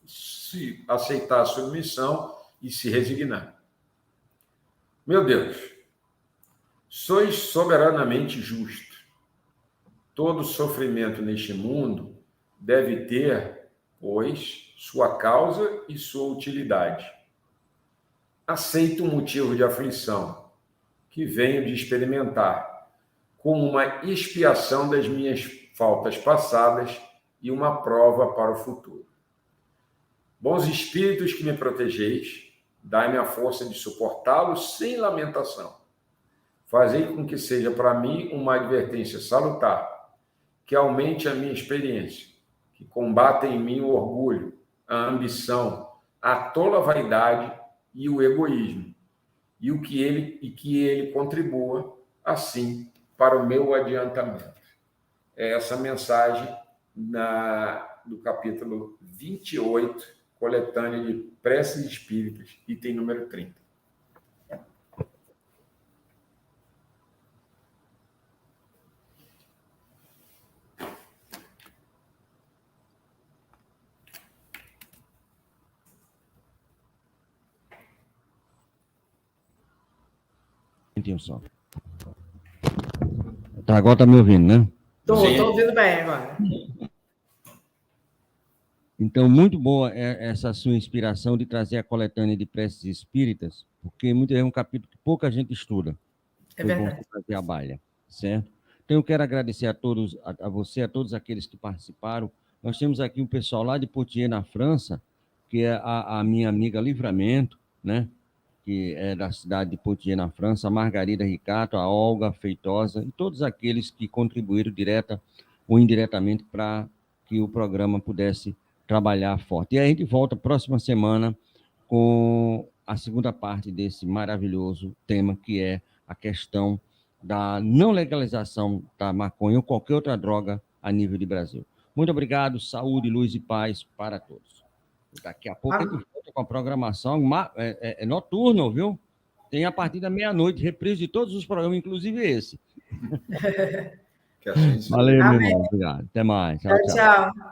se aceitar a submissão e se resignar. Meu Deus, sois soberanamente justo. Todo sofrimento neste mundo deve ter, pois, sua causa e sua utilidade. Aceito o motivo de aflição que venho de experimentar como uma expiação das minhas faltas passadas e uma prova para o futuro. Bons espíritos que me protegeis, dai-me a força de suportá-los sem lamentação. Fazei com que seja para mim uma advertência salutar, que aumente a minha experiência, que combata em mim o orgulho, a ambição, a tola vaidade e o egoísmo, e que ele contribua, assim, para o meu adiantamento. É essa mensagem do capítulo 28, coletânea de preces espíritas, item número 30. Só. Tá, agora tá me ouvindo, né? Estou ouvindo bem agora. Então, muito boa essa sua inspiração de trazer a coletânea de preces espíritas, porque muitas vezes é um capítulo que pouca gente estuda. É verdade. Trazer a baila, certo? Então, eu quero agradecer a todos, a você, a todos aqueles que participaram. Nós temos aqui um pessoal lá de Poitiers, na França, que é a minha amiga Livramento, né? Que é da cidade de Poitiers, na França, a Margarida Ricato, a Olga Feitosa e todos aqueles que contribuíram direta ou indiretamente para que o programa pudesse trabalhar forte. E aí a gente volta próxima semana com a segunda parte desse maravilhoso tema, que é a questão da não legalização da maconha ou qualquer outra droga a nível de Brasil. Muito obrigado, saúde, luz e paz para todos. Daqui a pouco a gente volta com a programação noturna, viu? Tem a partir da meia-noite, reprise de todos os programas, inclusive esse. Que assim Valeu, meu irmão. Obrigado. Até mais. Tchau, tchau. Tchau.